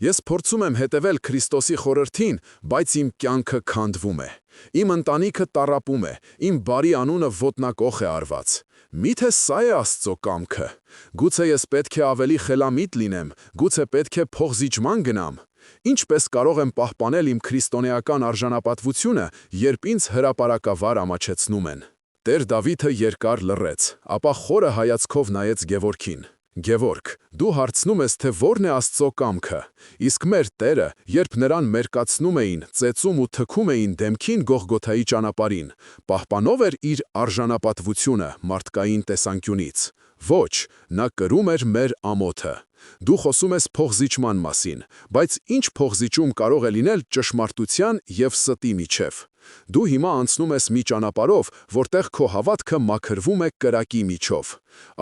Ես փորձում եմ հետևել Քրիստոսի խորհրդին, բայց իմ կյանքը քանդվում է։ Իմ ընտանիքը տառապում է, իմ բարի անունը ոտնակոխ է արված։ Միթե սա է Աստծո կամքը։ Գուցե ես պետք է ավելի խելամիտ լինեմ, գուցե պետք է փողզիջման գնամ։ Ինչպես կարող եմ պահպանել իմ քրիստոնեական արժանապատվությունը, երբ ինձ հրապարակավար ամաչեցնում են։ Տեր Դավիթը երկար լռեց, ապա խորը հայացքով նայեց Գևորգին։ Գևորգ, դու հարցնում ես, թե ո՞րն է Աստծո կամքը, իսկ մեր Տերը, երբ նրան մերկացնում էին, ծեծում ու թքում էին դեմքին Գողգոթայի ճանապարհին, պահպանով էր իր արժանապատվությունը մարդկային տեսանկյունից։ Ոչ, նա կրում էր մեր ամոթը։ Դու խոսում ես փողզիջման մասին, բայց ինչ փողզիջում կարող է լինել ճշմարտության եւ ստի միջև։ Դու հիմա անցնում ես մի ճանապարհով, որտեղ քո հավատքը մաքրվում է կրակի միջով։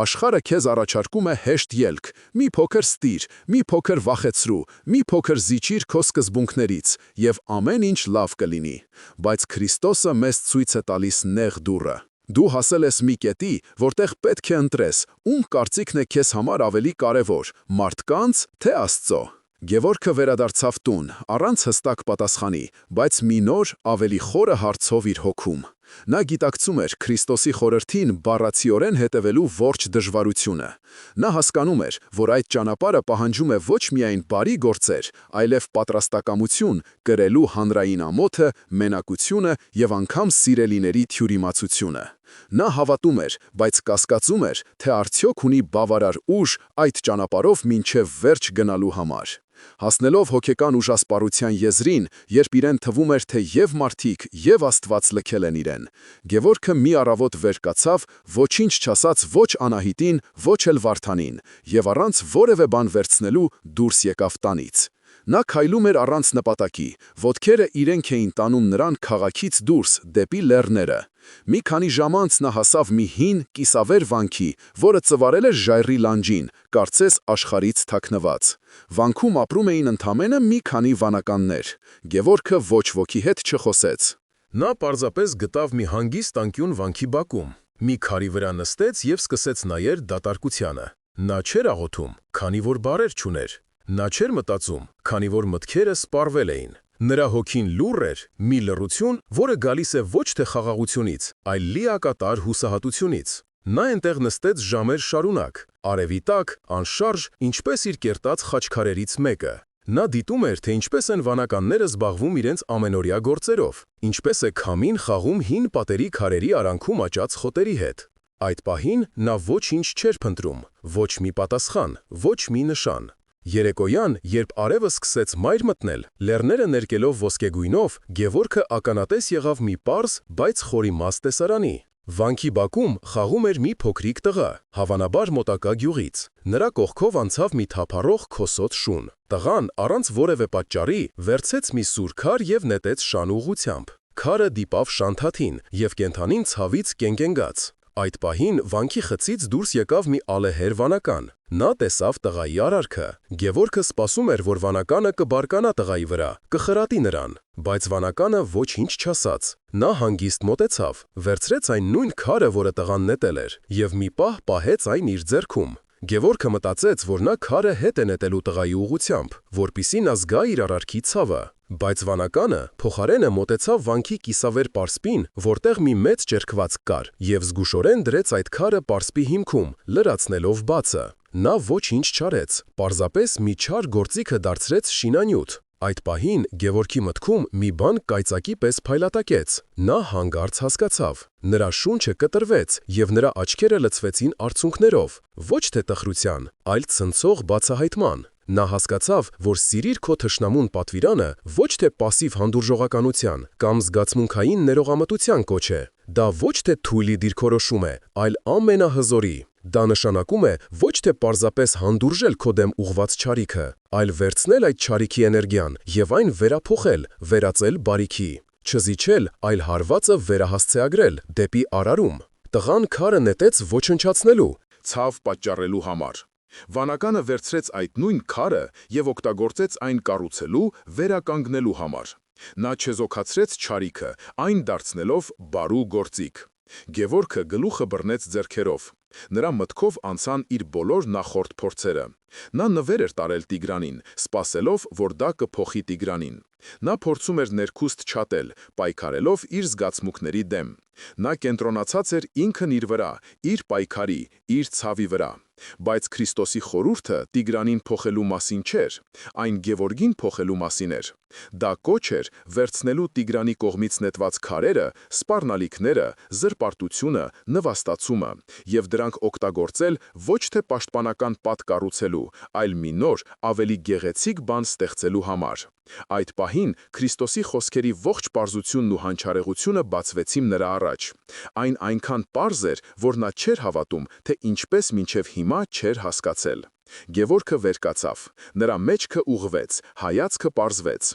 Աշխարհը քեզ առաջարկում է հեշտ ելք՝ մի փոքր ստիր, մի փոքր վախեցրու, մի փոքր զիջիր քո սկզբունքներից, եւ ամեն ինչ լավ կլինի։ Բայց Քրիստոսը մեզ ցույց է տալիս նեղ դուռը։ Դու հասել ես մի կետի, որտեղ պետք է ընտրես, ում կարծիքն է քեզ համար ավելի կարևոր՝ մարդկանց, թե Աստծո։ Գևորգը վերադարձավ տուն, առանց հստակ պատասխանի, բայց մի նոր, ավելի խորը հարցով իր հոգում։ Նա գիտակցում էր Քրիստոսի խորհրդին բառացիորեն հետևելու ողջ դժվարությունը։ Նա հասկանում էր, որ այդ ճանապարհը պահանջում է ոչ միայն բարի գործեր, այլև պատրաստակամություն կրելու հանրային ամոթը, մենակությունը եւ անգամ սիրելիների թյուրիմացությունը։ Նա հավատում էր, բայց կասկածում էր, թե արդյոք ունի բավարար ուժ այդ ճանապարհով մինչև վերջ գնալու համար։ Հասնելով հոգեկան ուժասպառության եզրին, երբ իրեն թվում էր, թե եւ մարդիկ, եւ Աստված լքել են իրեն, Գևորգը մի առավոտ վեր կացավ, ոչինչ չասաց ոչ Անահիտին, ոչ էլ Վարդանին, եւ առանց որևէ բան վերցնելու դուրս եկավ տանից։ Նա քայլում էր առանց նպատակի, ոտքերը իրենք էին տանում նրան քաղաքից դուրս, դեպի լեռները։ Մի քանի ժամ անց նա հասավ մի հին, կիսավեր վանքի, որը ծվարել էր ժայռի լանջին, կարծես աշխարհից թաքնված։ Վանքում ապրում էին ընդամենը մի քանի վանականներ։ Գևորգը ոչ ոքի հետ չխոսեց։ Նա պարզապես գտավ մի հանգիստ անկյուն վանքի բակում։ Մի քարի վրա նստեց եւ սկսեց նայել դատարկությանը։ Նա չէր աղոթում, քանի որ բարեր չուներ։ Նա չէր մտածում, քանի որ մտքերը սպառվել էին։ Նրա հոգին լուռ էր, մի լռություն, որը գալիս է ոչ թե խաղաղությունից, այլ լիակատար հուսահատությունից։ Նա այնտեղ նստեց ժամեր շարունակ, արևի տակ, անշարժ, ինչպես իր կերտած խաչքարերից մեկը։ Նա դիտում էր, թե ինչպես են վանականները զբաղվում իրենց ամենօրյա գործերով, ինչպես է քամին խաղում հին պատերի քարերի արանքում աճած խոտերի հետ։ Այդ պահին նա ոչինչ չէր փնտրում, ոչ մի պատասխան, ոչ մի նշան։ Երեկոյան, երբ արևը սկսեց մայր մտնել, լեռները ներկելով ոսկեգույնով, Գևորգը ականատես եղավ մի պարզ, բայց խորիմաստ տեսարանի։ Վանքի բակում խաղում էր մի փոքրիկ տղա, հավանաբար մոտակա գյուղից։ Նրա կողքով անցավ մի թափառող քոսոտ շուն։ Տղան առանց որևէ պատճառի վերցեց մի սուր քար եւ նետեց շան ուղղությամբ։ Քարը դիպավ շանթաթին եւ կենդանին ցավից կենկենգաց։ Այդ պահին վանքի խցից դուրս եկավ մի ալեհեր վանական։ Նա տեսավ տղայի արարքը։ Գևորգը սպասում էր, որ վանականը կբարկանա տղայի վրա, կխրատի նրան, բայց վանականը ոչինչ չասաց։ Նա հանգիստ մոտեցավ, վերցրեց այն նույն քարը, որը տղան նետել էր, եւ մի պահ պահեց այն իր ձեռքում։ Գևորգը մտածեց, որ նա քարը հետ է նետելու տղայի ուղղությամբ, որպիսի նա զգա իր արարքի ցավը, բայց վանականը փոխարենը մոտեցավ վանքի կիսավեր պարսպին, որտեղ մի մեծ ճերքվածք կար, և զգուշորեն դրեց այդ քարը պարսպի հիմքում, լրացնելով բացը։ Նա ոչինչ չարեց, պարզապես մի չար գործիքը դարձրեց շինանյութ։ Այդ պահին Գևորգի մտքում մի բան կայծակի պես փայլատակեց։ Նա հանկարծ հասկացավ։ Նրա շունչը կտրվեց, և նրա աչքերը լցվեցին արցունքներով, ոչ թե տխրության, այլ ցնցող բացահայտման։ Նա հասկացավ, որ սիրիր քո թշնամուն պատվիրանը ոչ թե պասիվ հանդուրժողականության կամ զգացմունքային ներողամտության կոչ է։ Դա ոչ թե թույլի դիրքորոշում է, այլ ամենահզորի։ Դա նշանակում է ոչ թե պարզապես հանդուրժել քո դեմ ուղղված չարիքը, այլ վերցնել այդ չարիքի էներգիան և այն վերափոխել, վերածել բարիքի, չզիջել, այլ հարվածը վերահասցեագրել դեպի արարում։ Տղան քարը նետեց ոչնչացնելու, ցավ պատճառելու համար։ Վանականը վերցրեց այդ նույն քարը և օգտագործեց այն կառուցելու, վերականգնելու համար։ Նա չեզոքացրեց չարիքը, այն դարձնելով բարու գործիք։ Գևորգը գլուխը բռնեց ձեռքերով։ Նրա մտքով անցան իր բոլոր նախորդ փորձերը։ Նա նվեր էր տարել Տիգրանին, սպասելով, որ դա կփոխի Տիգրանին։ Նա փորձում էր ներքուստ չատել, պայքարելով իր զգացմունքների դեմ։ Նա կենտրոնացած էր ինքն իր վրա, իր պայքարի, իր ցավի վրա։ Բայց Քրիստոսի խորհուրդը Տիգրանին փոխելու մասին չէր, այն Գևորգին փոխելու մասին էր։ Դա կոչ էր վերցնելու Տիգրանի կողմից նետված քարերը, սպառնալիքները, զրպարտությունը, նվաստացումը և դրանք օգտագործել ոչ թե պաշտպանական պատ կառուցելու, այլ մի նոր, ավելի գեղեցիկ բան ստեղծելու համար։ Այդ պահին Քրիստոսի խոսքերի ողջ պարզությունն ու հանճարեղությունը բացվեցին նրա առաջ։ Այն այնքան պարզ էր, որ նա չէր հավատում, թե ինչպես մինչև հիմա չէր հասկացել։ Գևորգը վեր կացավ, նրա մեջքը ուղղվեց, հայացքը պարզվեց։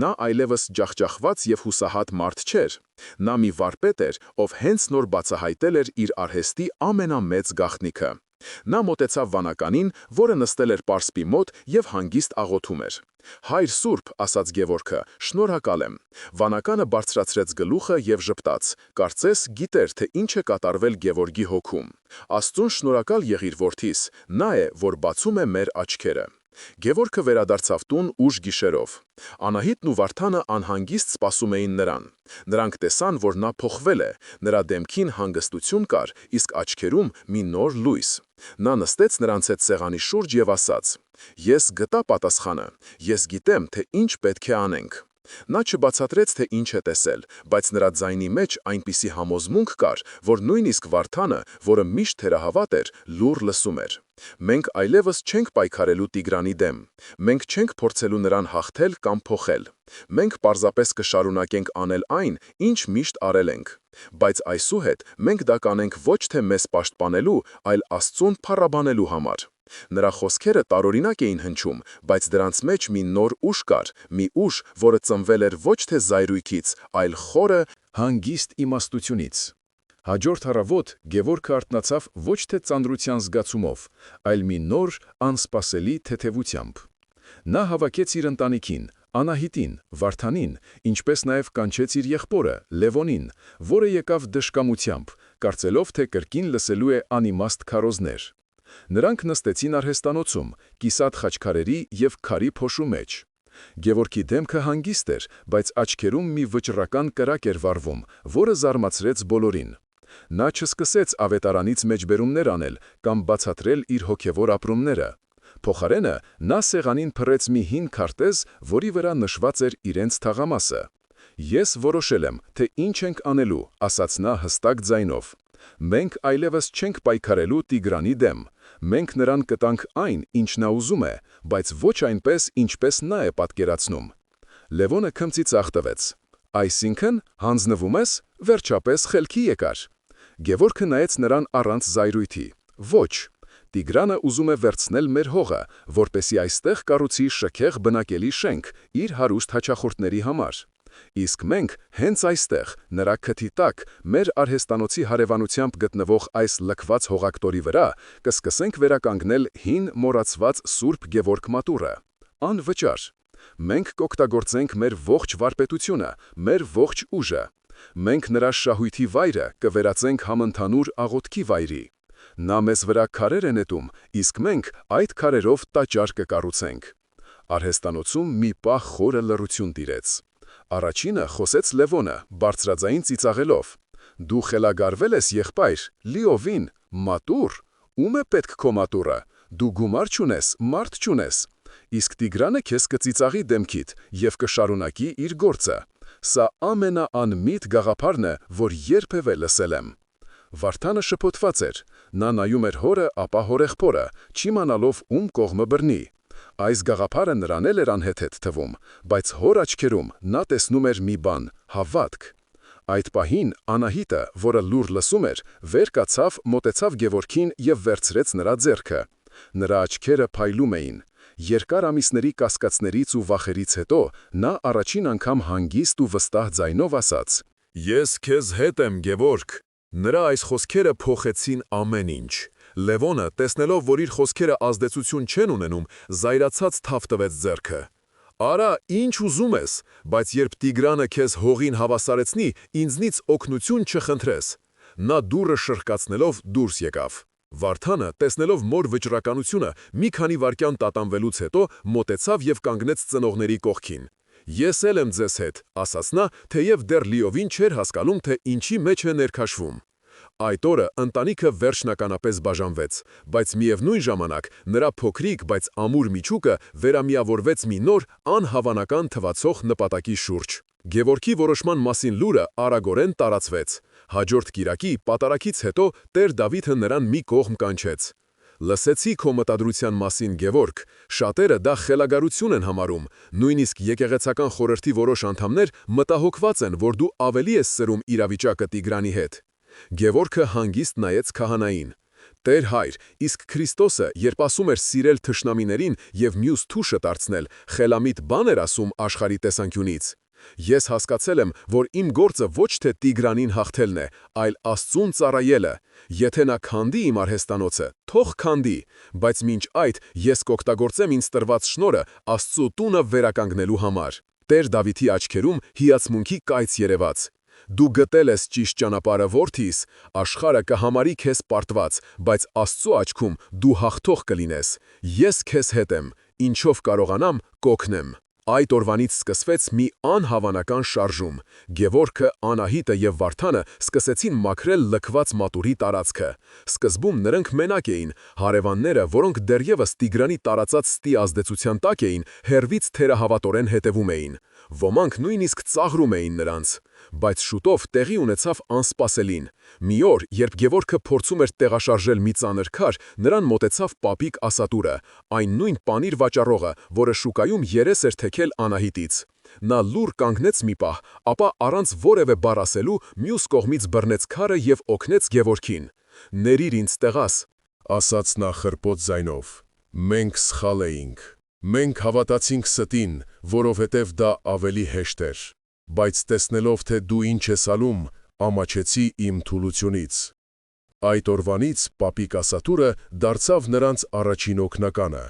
Նա այլևս ջախջախված և հուսահատ մարդ չէր։ Նա մի վարպետ էր, ով հենց նոր բացահայտել էր իր արհեստի ամենամեծ գաղտնիքը։ Նա մոտեցավ վանականին, որը նստել էր պարսպի մոտ և հանգիստ աղոթում էր։ «Հայր Սուրբ», ասաց Գևորգը, «շնորհակալ եմ»։ Վանականը բարձրացրեց գլուխը և ժպտաց, կարծես գիտեր, թե ինչ է կատարվել Գևորգի հոգում։ «Աստծուն շնորհակալ եղիր, որդիս, նա է, որ բացում է մեր աչքերը»։ Գևորգը վերադարձավ տուն ուշ գիշերով։ Անահիտն ու Վարդանը անհանգիստ սպասում էին նրան։ Նրանք տեսան, որ նա փոխվել է, նրա դեմքին հանգստություն կար, իսկ աչքերում մի նոր լույս։ Նա նստեց նրանց հետ սեղանի շուրջ և ասաց. «Ես գտա պատասխանը, ես գիտեմ, թե ինչ պետք է անենք»։ Նա չբացատրեց, թե ինչ է տեսել, բայց նրա ձայնի մեջ այնպիսի համոզմունք կար, որ նույնիսկ Վարդանը, որը միշտ թերահավատ էր, լուռ լսում էր։ Մենք այլևս չենք պայքարելու Տիգրանի դեմ։ Մենք չենք փորձելու նրան հաղթել կամ փոխել։ Մենք պարզապես կշարունակենք անել այն, ինչ միշտ արել ենք։ Բայց այսուհետ մենք դա կանենք ոչ թե մեզ պաշտպանելու, այլ Աստծուն փառաբանելու համար։ Նրա խոսքերը տարօրինակ էին հնչում, բայց դրանց մեջ մի նոր ուժ կար, մի ուժ, որը ծնվել էր ոչ թե զայրույթից, այլ խորը, հանգիստ իմաստությունից։ Հաջորդ առավոտ Գևորգը արթնացավ ոչ թե ծանրության զգացումով, այլ մի նոր, անսպասելի թեթևությամբ։ Նա հավաքեց իր ընտանիքին, Անահիտին, Վարդանին, ինչպես նաև կանչեց իր եղբորը, Լևոնին, որը եկավ դժկամությամբ, կարծելով, թե կրկին լսելու է անիմաստ քարոզներ։ Նրանք նստեցին արհեստանոցում, կիսատ խաչքարերի և քարի փոշու մեջ։ Գևորգի դեմքը հանգիստ էր, բայց աչքերում մի վճռական կրակ էր վառվում, որը զարմացրեց բոլորին։ Նա չսկսեց ավետարանից մեջբերումներ անել կամ բացատրել իր հոգևոր ապրումները։ Փոխարենը նա սեղանին փռեց մի հին քարտեզ, որի վրա նշված էր իրենց թաղամասը։ «Ես որոշել եմ, թե ինչ ենք անելու», ասաց նա հստակ ձայնով։ «Մենք այլևս չենք պայքարելու Տիգրանի դեմ։ Մենք նրան կտանք այն, ինչ նա ուզում է, բայց ոչ այնպես, ինչպես նա է պատկերացնում»։ Լևոնը քմծի ծախ տվեց։ «Այսինքն, հանձնվում ես, վերջապես խելքի եկար»։ Գևորգը նայեց նրան առանց զայրույթի։ «Ոչ, Տիգրանը ուզում է վերցնել մեր հողը, որպեսզի այստեղ կառուցի շքեղ բնակելի շենք իր հարուստ հաճախորդների համար։ Իսկ մենք հենց այստեղ, նրա քթի տակ, մեր արհեստանոցի հարևանությամբ գտնվող այս լքված հողակտորի վրա, կսկսենք վերականգնել հին մոռացված Սուրբ Գևորգ մատուռը։ Անվճար։ Մենք կօգտագործենք մեր ողջ վարպետությունը, մեր ողջ ուժը։ Մենք նրա շահույթի վայրը կվերածենք համընդհանուր աղոթքի վայրի։ Նա մեզ վրա քարեր է նետում, իսկ մենք այդ քարերով տաճար կկառուցենք։ Արհեստանոցում մի պահ խորը լռություն տիրեց։ Առաջինը խոսեց Լևոնը, բարձրաձայն ծիծաղելով. «Դու խելագարվել ես, եղբայր, լիովին, մատուռ, ում է պետք քո մատուռը, դու գումար չունես, մարդ չունես»։ Իսկ Տիգրանը քեզ կծիծաղի դեմքիդ և կշարունակի իր գործը։ Սա ամենաանմիտ գաղափարն է, որ երբևէ լսել եմ։ Վարդանը շփոթված էր, նա նայում էր հորը, ապա հորեղբորը, չիմանալով ում կողմը բռնի։ Այս գաղափարը նրան էլ էր անհեթեթ թվում, բայց հոր աչքերում նա տեսնում էր մի բան՝ հավատք։ Այդ պահին Անահիտը, որը լուռ լսում էր, վեր կացավ, մոտեցավ Գևորգին և վերցրեց նրա ձեռքը։ Նրա աչքերը փայլում էին։ Երկար ամիսների կասկածներից ու վախերից հետո նա առաջին անգամ հանգիստ ու վստահ ձայնով ասաց. «Ես քեզ հետ եմ, Գևորգ»։ Նրա այս խոսքերը փոխեցին ամեն ինչ։ Լևոնը, տեսնելով, որ իր խոսքերը ազդեցություն չեն ունենում, զայրացած թավ տվեց ձեռքը։ «Արա, ինչ ուզում ես, բայց երբ Տիգրանը քեզ հողին հավասարեցնի, ինձնից օգնություն չխնդրես»։ Նա դուռը շրխկացնելով դուրս եկավ։ Վարդանը, տեսնելով մոր վճռականությունը, մի քանի վայրկյան տատանվելուց հետո մոտեցավ և կանգնեց ծնողների կողքին։ «Ես էլ եմ ձեզ հետ», ասաց նա, թեև դեռ լիովին չէր հասկանում, թե ինչի մեջ է ներքաշվում։ Այդ օրը ընտանիքը վերջնականապես բաժանվեց, բայց միևնույն ժամանակ նրա փոքրիկ, բայց ամուր միջուկը վերամիավորվեց մի նոր, անհավանական թվացող նպատակի շուրջ։ Գևորգի որոշման մասին լուրը արագորեն տարածվեց։ Հաջորդ կիրակի պատարագից հետո Տեր Դավիթը նրան մի կողմ կանչեց։ «Լսեցի քո մտադրության մասին, Գևորգ, շատերը դա խելագարություն են համարում, նույնիսկ եկեղեցական խորհրդի որոշ անդամներ մտահոգված են, որ դու ավելի ես սրում իրավիճակը Տիգրանի հետ»։ Գևորգը հանգիստ նայեց քահանային։ «Տեր հայր, իսկ Քրիստոսը, երբ ասում էր սիրել թշնամիներին և մյուս թուշը դարձնել, խելամիտ բան էր ասում աշխարհի տեսանկյունից։ Ես հասկացել եմ, որ իմ գործը ոչ թե Տիգրանին հաղթելն է, այլ Աստծուն ծառայելը։ Եթե նա քանդի իմ արհեստանոցը, թող քանդի, բայց մինչ այդ ես կօգտագործեմ ինձ տրված շնորհը Աստծու տունը վերականգնելու համար»։ Տեր Դավիթի աչքերում հիացմունքի կայծ երևաց։ «Դու գտել ես ճիշտ ճանապարհը, որդիս, աշխարհը կհամարի քեզ պարտված, բայց Աստծու աչքում դու հաղթող կլինես։ Ես քեզ հետ եմ, ինչով կարողանամ, կօգնեմ»։ Այդ օրվանից սկսվեց մի անհավանական շարժում։ Գևորգը, Անահիտը և Վարդանը սկսեցին մաքրել լքված մատուռի տարածքը։ Սկզբում նրանք մենակ էին, հարևանները, որոնք դեռևս Տիգրանի տարածած ստի ազդեցության տակ էին, հեռվից թերահավատորեն հետևում էին։ Ոմանք նույնիսկ ծաղրում էին նրանց։ Բայց շուտով տեղի ունեցավ անսպասելին։ Մի օր, երբ Գևորգը փորձում էր տեղաշարժել մի ծանր քար, նրան մոտեցավ Պապիկ Ասատուրը, այն նույն պանիր վաճառողը, որը շուկայում երես էր թեքել Անահիտից։ Նա լուռ կանգնեց մի պահ, ապա առանց որևէ բառ ասելու մյուս կողմից բռնեց քարը և օգնեց Գևորգին։ «Ներիր ինձ տեղաս», ասաց նա խռպոտ ձայնով։ «Մենք սխալ էինք։ Մենք հավատացինք ստին, որովհետև դա ավելի հեշտ էր։ Բայց տեսնելով, թե դու ինչ ես անում, ամաչեցի իմ թուլությունից»։ Այդ օրվանից Պապիկ Ասատուրը դարձավ նրանց առաջին օգնականը։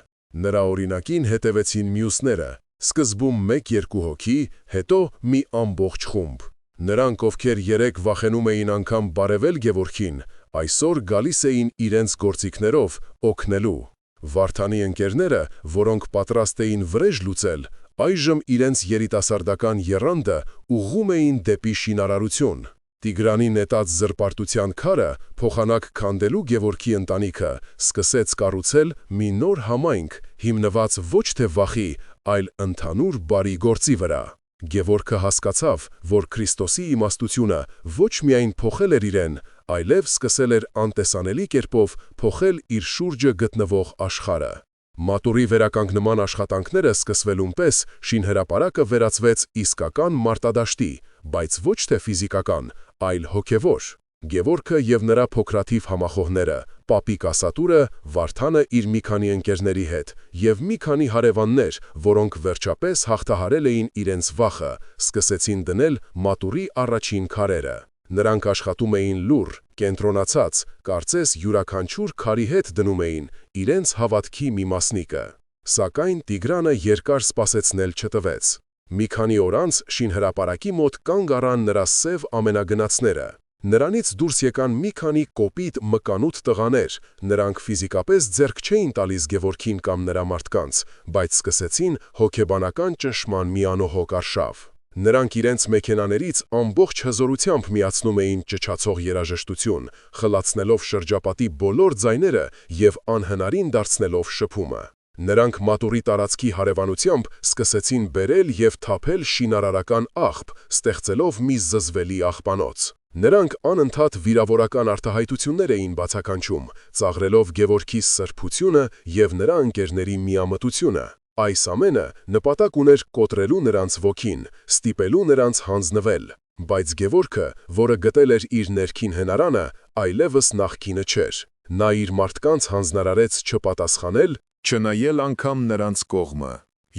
Նրա օրինակին հետևեցին մյուսները, սկզբում 1-2 հոգի, հետո մի ամբողջ խումբ։ Նրանք, ովքեր երեկ վախենում էին անգամ բարևել Գևորգին, այսօր գալիս էին իրենց գործիքներով օգնելու։ Վարդանի ընկերները, որոնք պատրաստ էին վրեժ լուծել, այժմ իրենց երիտասարդական եռանդը ուղղում էին դեպի շինարարություն։ Տիգրանի նետած զրպարտության քարը փոխանակ քանդելու Գևորգի ընտանիքը սկսեց կառուցել մի նոր համայնք, հիմնված ոչ թե վախի, այլ ընդհանուր բարի գործի վրա։ Գևորգը հասկացավ, որ Քրիստոսի իմաստությունը ոչ միայն փոխել էր իրեն, այլև սկսել էր անտեսանելի կերպով փոխել իր շուրջը գտնվող աշխարհը։ Մատուռի վերականգնման աշխատանքները սկսվելուն պես շինհրապարակը վերածվեց իսկական մարտադաշտի, բայց ոչ թե ֆիզիկական, այլ հոգևոր։ Գևորգը և նրա փոքրաթիվ համախոհները, Պապիկ Ասատուրը, Վարդանը իր մի քանի ընկերների հետ և մի քանի հարևաններ, որոնք վերջապես հաղթահարել էին իրենց վախը, սկսեցին դնել մատուռի առաջին քարերը։ Նրանք աշխատում էին լուռ, կենտրոնացած, կարծես յուրաքանչյուր քարի հետ դնում էին իրենց հավատքի մի մասնիկը։ Սակայն Տիգրանը երկար սպասեցնել չտվեց։ Մի քանի օր անց շինհրապարակի մոտ կանգ առան նրա սև ամենագնացները։ Նրանից դուրս եկան մի քանի կոպիտ մկանուտ տղաներ, նրանք ֆիզիկապես ձեռք չէին տալիս Գևորգին կամ նրա մարդկանց, բայց սկսեցին հոգեբանական ճնշման մի անոհոք արշավ։ Նրանք իրենց մեքենաներից ամբողջ հզորությամբ միացնում էին ճչացող երաժշտություն, խլացնելով շրջապատի բոլոր ձայները և անհնարին դարձնելով շփումը։ Նրանք մատուռի տարածքի հարևանությամբ սկսեցին բերել և թափել շինարարական աղբ, ստեղծելով մի զզվելի աղբանոց։ Նրանք անընդհատ վիրավորական արտահայտություններ էին բացականչում, ծաղրելով Գևորգի սրբությունը և նրա ընկերների միամտությունը։ Այս ամենը նպատակ ուներ կոտրելու նրանց ոգին, ստիպելու նրանց հանձնվել։ Բայց Գևորգը, որը գտել էր իր ներքին հնարանը, այլևս նախկինը չէր։ Նա իր մարդկանց հանձնարարեց չպատասխանել, Չնայել անգամ նրանց կողմը։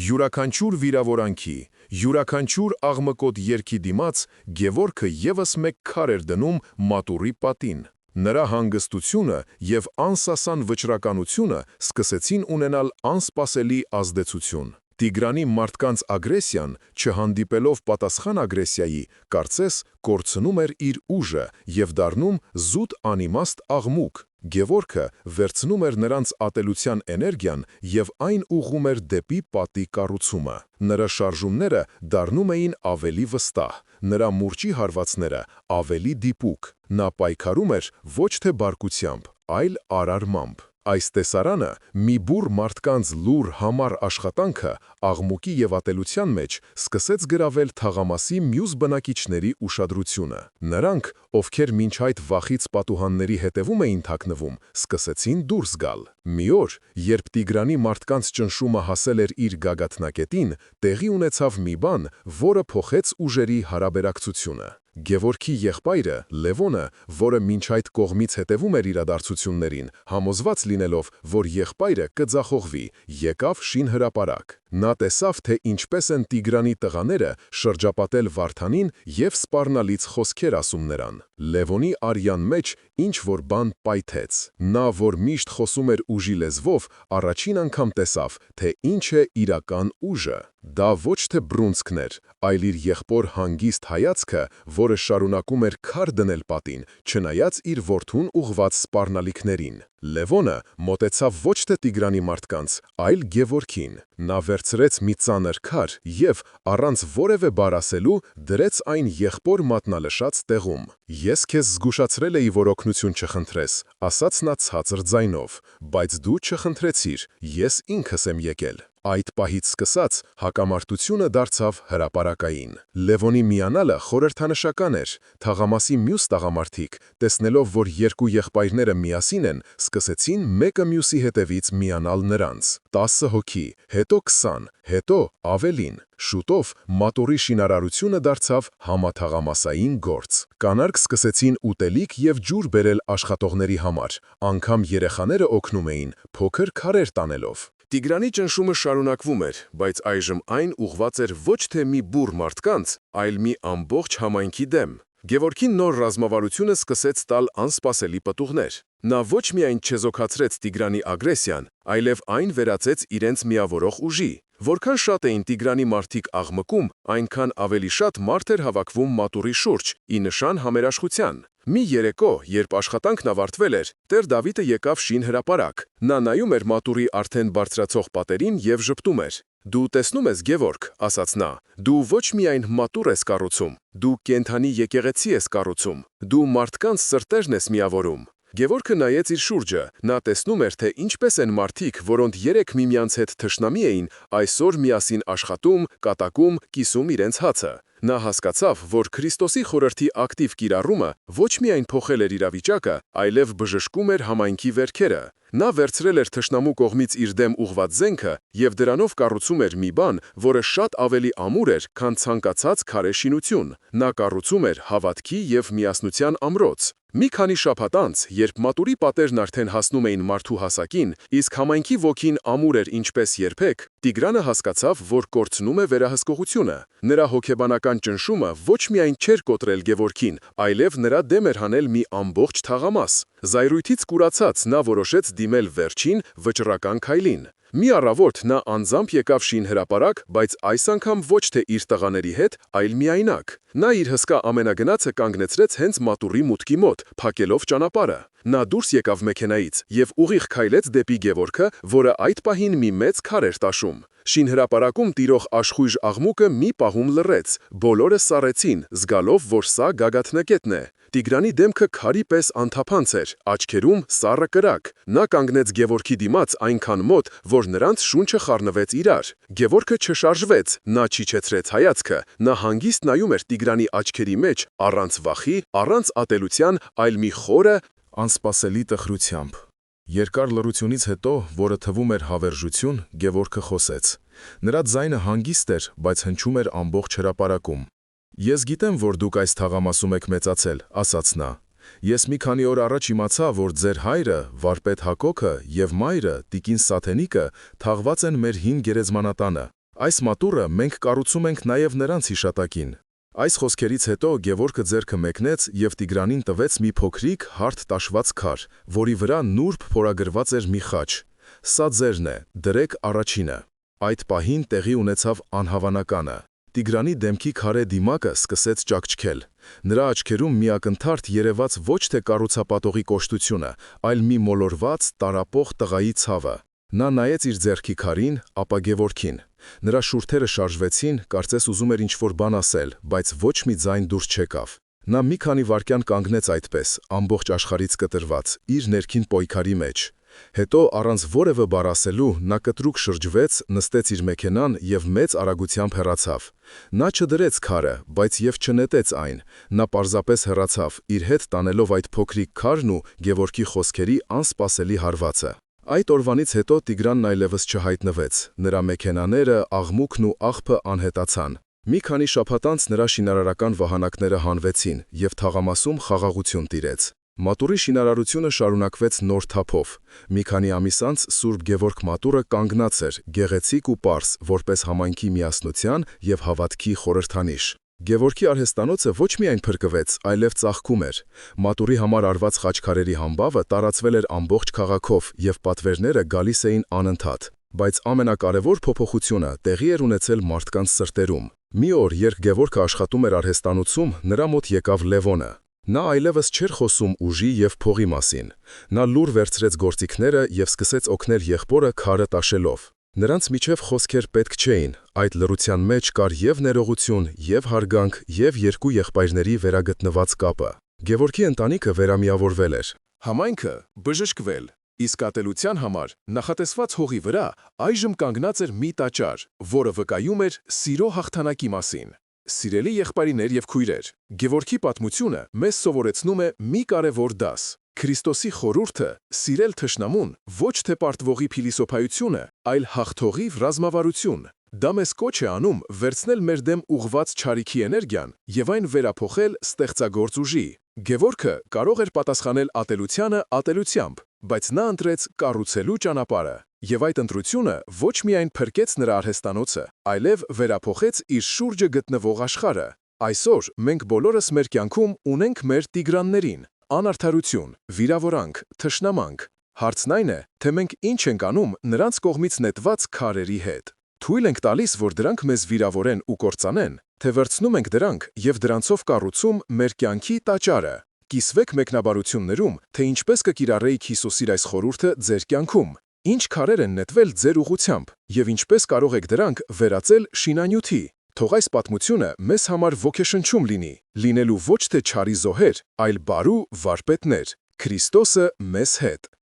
Յուրաքանչյուր վիրավորանքի, յուրաքանչյուր աղմկոտ երգի դիմաց Գևորգը ևս մեկ քար էր դնում մատուռի պատին։ Նրա հանգստությունը և անսասան վճռականությունը սկսեցին ունենալ անսպասելի ազդեցություն։ Տիգրանի մարդկանց ագրեսիան, չհանդիպելով պատասխան ագրեսիայի, կարծես կորցնում էր իր ուժը և դառնում զուտ անիմաստ աղմուկ։ Գևորգը վերցնում էր նրանց ատելության էներգիան և այն ուղղում էր դեպի պատի կառուցումը։ Նրա շարժումները դառնում էին ավելի վստահ, նրա մուրճի հարվածները ավելի դիպուկ։ Նա պայքարում էր ոչ թե բարկությամբ, այլ արարմամբ։ Այս տեսարանը, մի բուռ մարդկանց լուռ համառ աշխատանքը աղմուկի և ատելության մեջ, սկսեց գրավել թաղամասի մյուս բնակիչների ուշադրությունը։ Նրանք, ովքեր մինչ այդ վախից պատուհանների հետևում էին թաքնվում, սկսեցին դուրս գալ։ Մի օր, երբ Տիգրանի մարդկանց ճնշումը հասել էր իր գագաթնակետին, տեղի ունեցավ մի բան, որը փոխեց ուժերի հարաբերակցությունը։ Գևորգի եղբայրը Լևոնը, որը մինչ այդ կողմից հետևում էր իրադարձություններին, համոզված լինելով, որ եղբայրը կձախողվի, եկավ շինհրապարակ։ Նա տեսավ, թե ինչպես են Տիգրանի տղաները շրջապատել Վարդանին և սպառնալից խոսքեր ասում նրան։ Լևոնի արյան մեջ ինչ-որ բան պայթեց։ Նա, որ միշտ խոսում էր ուժի լեզվով, առաջին անգամ տեսավ, թե ինչ է իրական ուժը։ Դա ոչ թե բռունցքն էր, այլ իր եղբոր հանգիստ հայացքը, որը շարունակում էր քար դնել պատին, չնայած իր որդուն ուղղված սպառնալիքներին։ Լևոնը մոտեցավ ոչ թե Տիգրանի մարդկանց, այլ Գևորգին։ Նա վերցրեց մի ծանր քար և, առանց որևէ բառ ասելու, դրեց այն եղբոր մատնալշած տեղում։ «Ես քեզ զգուշացրել էի, որ օգնություն չխնդրես», ասաց նա ցածր ձայնով, «բայց դու չխնդրեցիր, ես ինքս եմ եկել»։ Այդ պահից սկսած հակամարտությունը դարձավ հրապարակային։ Լևոնի միանալը խորհրդանշական էր։ Թաղամասի մյուս տղամարդիկ, տեսնելով, որ երկու եղբայրները միասին են, սկսեցին մեկը մյուսի հետևից միանալ նրանց։ 10 հոգի, հետո 20, հետո ավելին։ Շուտով մատուռի շինարարությունը դարձավ համաթաղամասային գործ։ Կանայք սկսեցին ուտելիք և ջուր բերել աշխատողների համար, անգամ երեխաները օգնում էին, փոքր քարեր տանելով։ Տիգրանի ճնշումը շարունակվում էր, բայց այժմ այն ուղղված էր ոչ թե մի բուռ մարդկանց, այլ մի ամբողջ համայնքի դեմ։ Գևորգի նոր ռազմավարությունը սկսեց տալ անսպասելի պտուղներ։ Նա ոչ միայն չեզոքացրեց Տիգրանի ագրեսիան, այլև այն վերածեց իրենց միավորող ուժի։ Որքան շատ էին Տիգրանի մարդիկ աղմկում, այնքան ավելի շատ մարդ էր հավաքվում մատուռի շուրջ, ի նշան համերաշխության։ Մի երեկո, երբ աշխատանքն ավարտվել էր, Տեր Դավիթը եկավ շինհրապարակ։ Նա նայում էր մատուռի արդեն բարձրացող պատերին և ժպտում էր։ «Դու տեսնում ես, Գևորգ», ասաց նա, «դու ոչ միայն մատուռ ես կառուցում, դու կենդանի եկեղեցի ես կառուցում, դու մարդկանց սրտերն ես միավորում»։ Գևորգը նայեց իր շուրջը, նա տեսնում էր, թե ինչպես են մարդիկ, որոնք երեկ միմյանց հետ թշնամի էին, այսօր միասին աշխատում, կատակում, կիսում իրենց հացը։ Նա հասկացավ, որ Քրիստոսի խորհրդի ակտիվ կիրառումը ոչ միայն փոխել էր իրավիճակը, այլև բժշկում էր համայնքի վերքերը։ Նա վերցրել էր թշնամու կողմից իր դեմ ուղղված զենքը և դրանով կառուցում էր մի բան, որը շատ ավելի ամուր էր, քան ցանկացած քարե շինություն։ Նա կառուցում էր հավատքի և միասնության ամրոց։ Մի քանի շաբաթ անց, երբ մատուռի պատերն արդեն հասնում էին մարդու հասակին, իսկ համայնքի ոգին ամուր էր ինչպես երբեք, Տիգրանը հասկացավ, որ կորցնում է վերահսկողությունը։ Նրա հոգեբանական ճնշումը ոչ միայն չէր կոտրել Գևորգին, այլև նրա դեմ էր հանել մի ամբողջ թաղամաս։ Զայրույթից կուրացած նա որոշեց դիմել վերջին վճռական քայլին։ Մի առավոտ նա անձամբ եկավ շինհրապարակ, բայց այս անգամ ոչ թե իր տղաների հետ, այլ միայնակ։ Նա իր հսկա ամենագնացը կանգնեցրեց հենց մատուռի մուտքի մոտ, փակելով ճանապարհը։ Նա դուրս եկավ մեքենայից եւ ուղիղ քայլեց դեպի Գևորգը, որը այդ պահին մի մեծ քար էր տաշում։ Շինհրապարակում տիրող աշխույժ աղմուկը մի պահում լռեց, բոլորը սառեցին, զգալով, որ սա գագաթնակետն է։ Տիգրանի դեմքը քարի պես անթափանց էր, աչքերում սառը կրակ։ Նա կանգնեց Գևորգի դիմաց այնքան մոտ, որ նրանց շունչը խառնվեց իրար։ Գևորգը չշարժվեց, նա չիջեցրեց հայացքը, նա հանգիստ նայում էր Տիգրանի աչքերի մեջ, առանց վախի, առանց ատելության, այլ մի խորը, անսպասելի տխրությամբ։ Երկար լռությունից հետո, որը թվում էր հավերժություն, Գևորգը խոսեց։ Նրա ձայնը հանգիստ էր, բայց հնչում էր ամբողջ հրապարակում։ Ես գիտեմ, որ դուք այս թաղամասում եք մեծացել, ասաց նա։ Ես մի քանի օր առաջ իմացա, որ ձեր հայրը, վարպետ Հակոբը և մայրը, տիկին Սաթենիկը, թաղված են մեր հին գերեզմանատանը։ Այս մատուռը մենք կառուցում ենք նաև նրանց հիշատակին։ Այս խոսքերից հետո Գևորգը ձեռքը մեկնեց և Տիգրանին տվեց մի փոքրիկ, հարթ տաշված քար, որի վրա նուրբ փորագրված էր մի խաչ։ Սա ձերն է, դրեք առաջինը։ Այդ պահին տեղի ունեցավ անհավանականը։ Տիգրանի դեմքի քարե դիմակը սկսեց ճաքճքել։ Նրա աչքերում միակնթարթ երևաց ոչ թե կառուցապատողի կոշտությունը, այլ մի մոլորված, տարապող տղայի ցավը։ Նա նայեց իր ձեռքի քարին, ապա Գևորգին։ Նրա շուրթերը շարժվեցին, կարծես ուզում էր ինչ-որ բան ասել, բայց ոչ մի ձայն դուրս չեկավ։ Նա մի քանի վայրկյան կանգնեց այդպես, ամբողջ աշխարհից կտրված, իր ներքին պոյքարի մեջ։ Հետո, առանց որևէ բառ ասելու, նա կտրուկ շրջվեց, նստեց իր մեքենան և մեծ արագությամբ հեռացավ։ Նա չդրեց քարը, բայց և չնետեց այն։ Նա պարզապես հեռացավ, իր հետ տանելով այդ փոքրիկ քարն ու Գևորգի խոսքերի անսպասելի հարվածը։ Այդ օրվանից հետո Տիգրանն այլևս չհայտնվեց։ Նրա մեքենաները, աղմուկն ու աղբը անհետացան։ Մի քանի շաբաթ անց նրա շինարարական վահանակները հանվեցին, և թաղամասում խաղաղություն տիրեց։ Մատուռի շինարարությունը շարունակվեց նոր թափով։ Մի քանի ամիս անց Սուրբ Գևորգ մատուռը կանգնած էր, գեղեցիկ ու պարզ, որպես համայնքի միասնության և հավատքի խորհրդանիշ։ Գևորգի արհեստանոցը ոչ միայն փրկվեց, այլև ծաղկում էր։ Մատուռի համար արված խաչքարերի համբավը տարածվել էր ամբողջ քաղաքով, և պատվերները գալիս էին անընդհատ։ Բայց ամենակարևոր փոփոխությունը տեղի էր ունեցել մարդկանց սրտերում։ Մի օր, երբ Գևորգը աշխատում էր արհեստանոցում, նրա մոտ եկավ Լևոնը։ Նա այլևս չէր խոսում ուժի և փողի մասին։ Նա լուռ վերցրեց գործիքները և սկսեց օգնել եղբորը քարը տաշելով։ Նրանց միջև խոսքեր պետք չէին, այդ լռության մեջ կար և ներողություն, և հարգանք, և երկու եղբայրների վերագտնված կապը։ Գևորգի ընտանիքը վերամիավորվել էր։ Համայնքը բժշկվել, իսկ ատելության համար նախատեսված հողի վրա այժմ կանգնած էր մի տաճար, որը վկայում էր սիրո հաղթանակի մասին։ Սիրելի եղբայրներ և քույրեր, Գևորգի պատմությունը մեզ սովորեցնում է մի կարևոր դաս. Քրիստոսի խորհուրդը սիրել թշնամուն ոչ թե պարտվողի փիլիսոփայությունը, այլ հաղթողի ռազմավարություն։ Դա մեզ կոչ է անում վերցնել մեր դեմ ուղղված չարիքի էներգիան և այն վերափոխել ստեղծագործ ուժի։ Գևորգը կարող էր պատասխանել ատելությանը ատելությամբ, բայց նա ընտրեց կառուցելու ճանապարհը։ Եվ այդ ընտրությունը ոչ միայն փրկեց նրա արհեստանոցը, այլև վերափոխեց իր շուրջը գտնվող աշխարհը։ Այսօր մենք բոլորս մեր կյանքում ունենք մեր Տիգրաններին՝ անարդարություն, վիրավորանք, թշնամանք։ Հարցն այն է, թե մենք ինչ ենք անում նրանց կողմից նետված քարերի հետ։ Թույլ ենք տալիս, որ դրանք մեզ վիրավորեն ու կործանեն, թե վերցնում ենք դրանք և դրանցով կառուցում մեր կյանքի տաճարը։ Կիսվեք մեկնաբարություններում, թե ինչպես կկիրառեիք Հիսուսի այս խորհուրդը ձեր կյանքում։ Ինչ քարեր են նետվել ձեր ուղղությամբ, և ինչպես կարող եք դրանք վերածել շինանյութի։ Թող այս պատմությունը մեզ համար ոգեշնչում լինի, լինելու ոչ թե չարի զոհեր, այլ բարու վարպետներ։ Քրիստոսը մեզ հետ։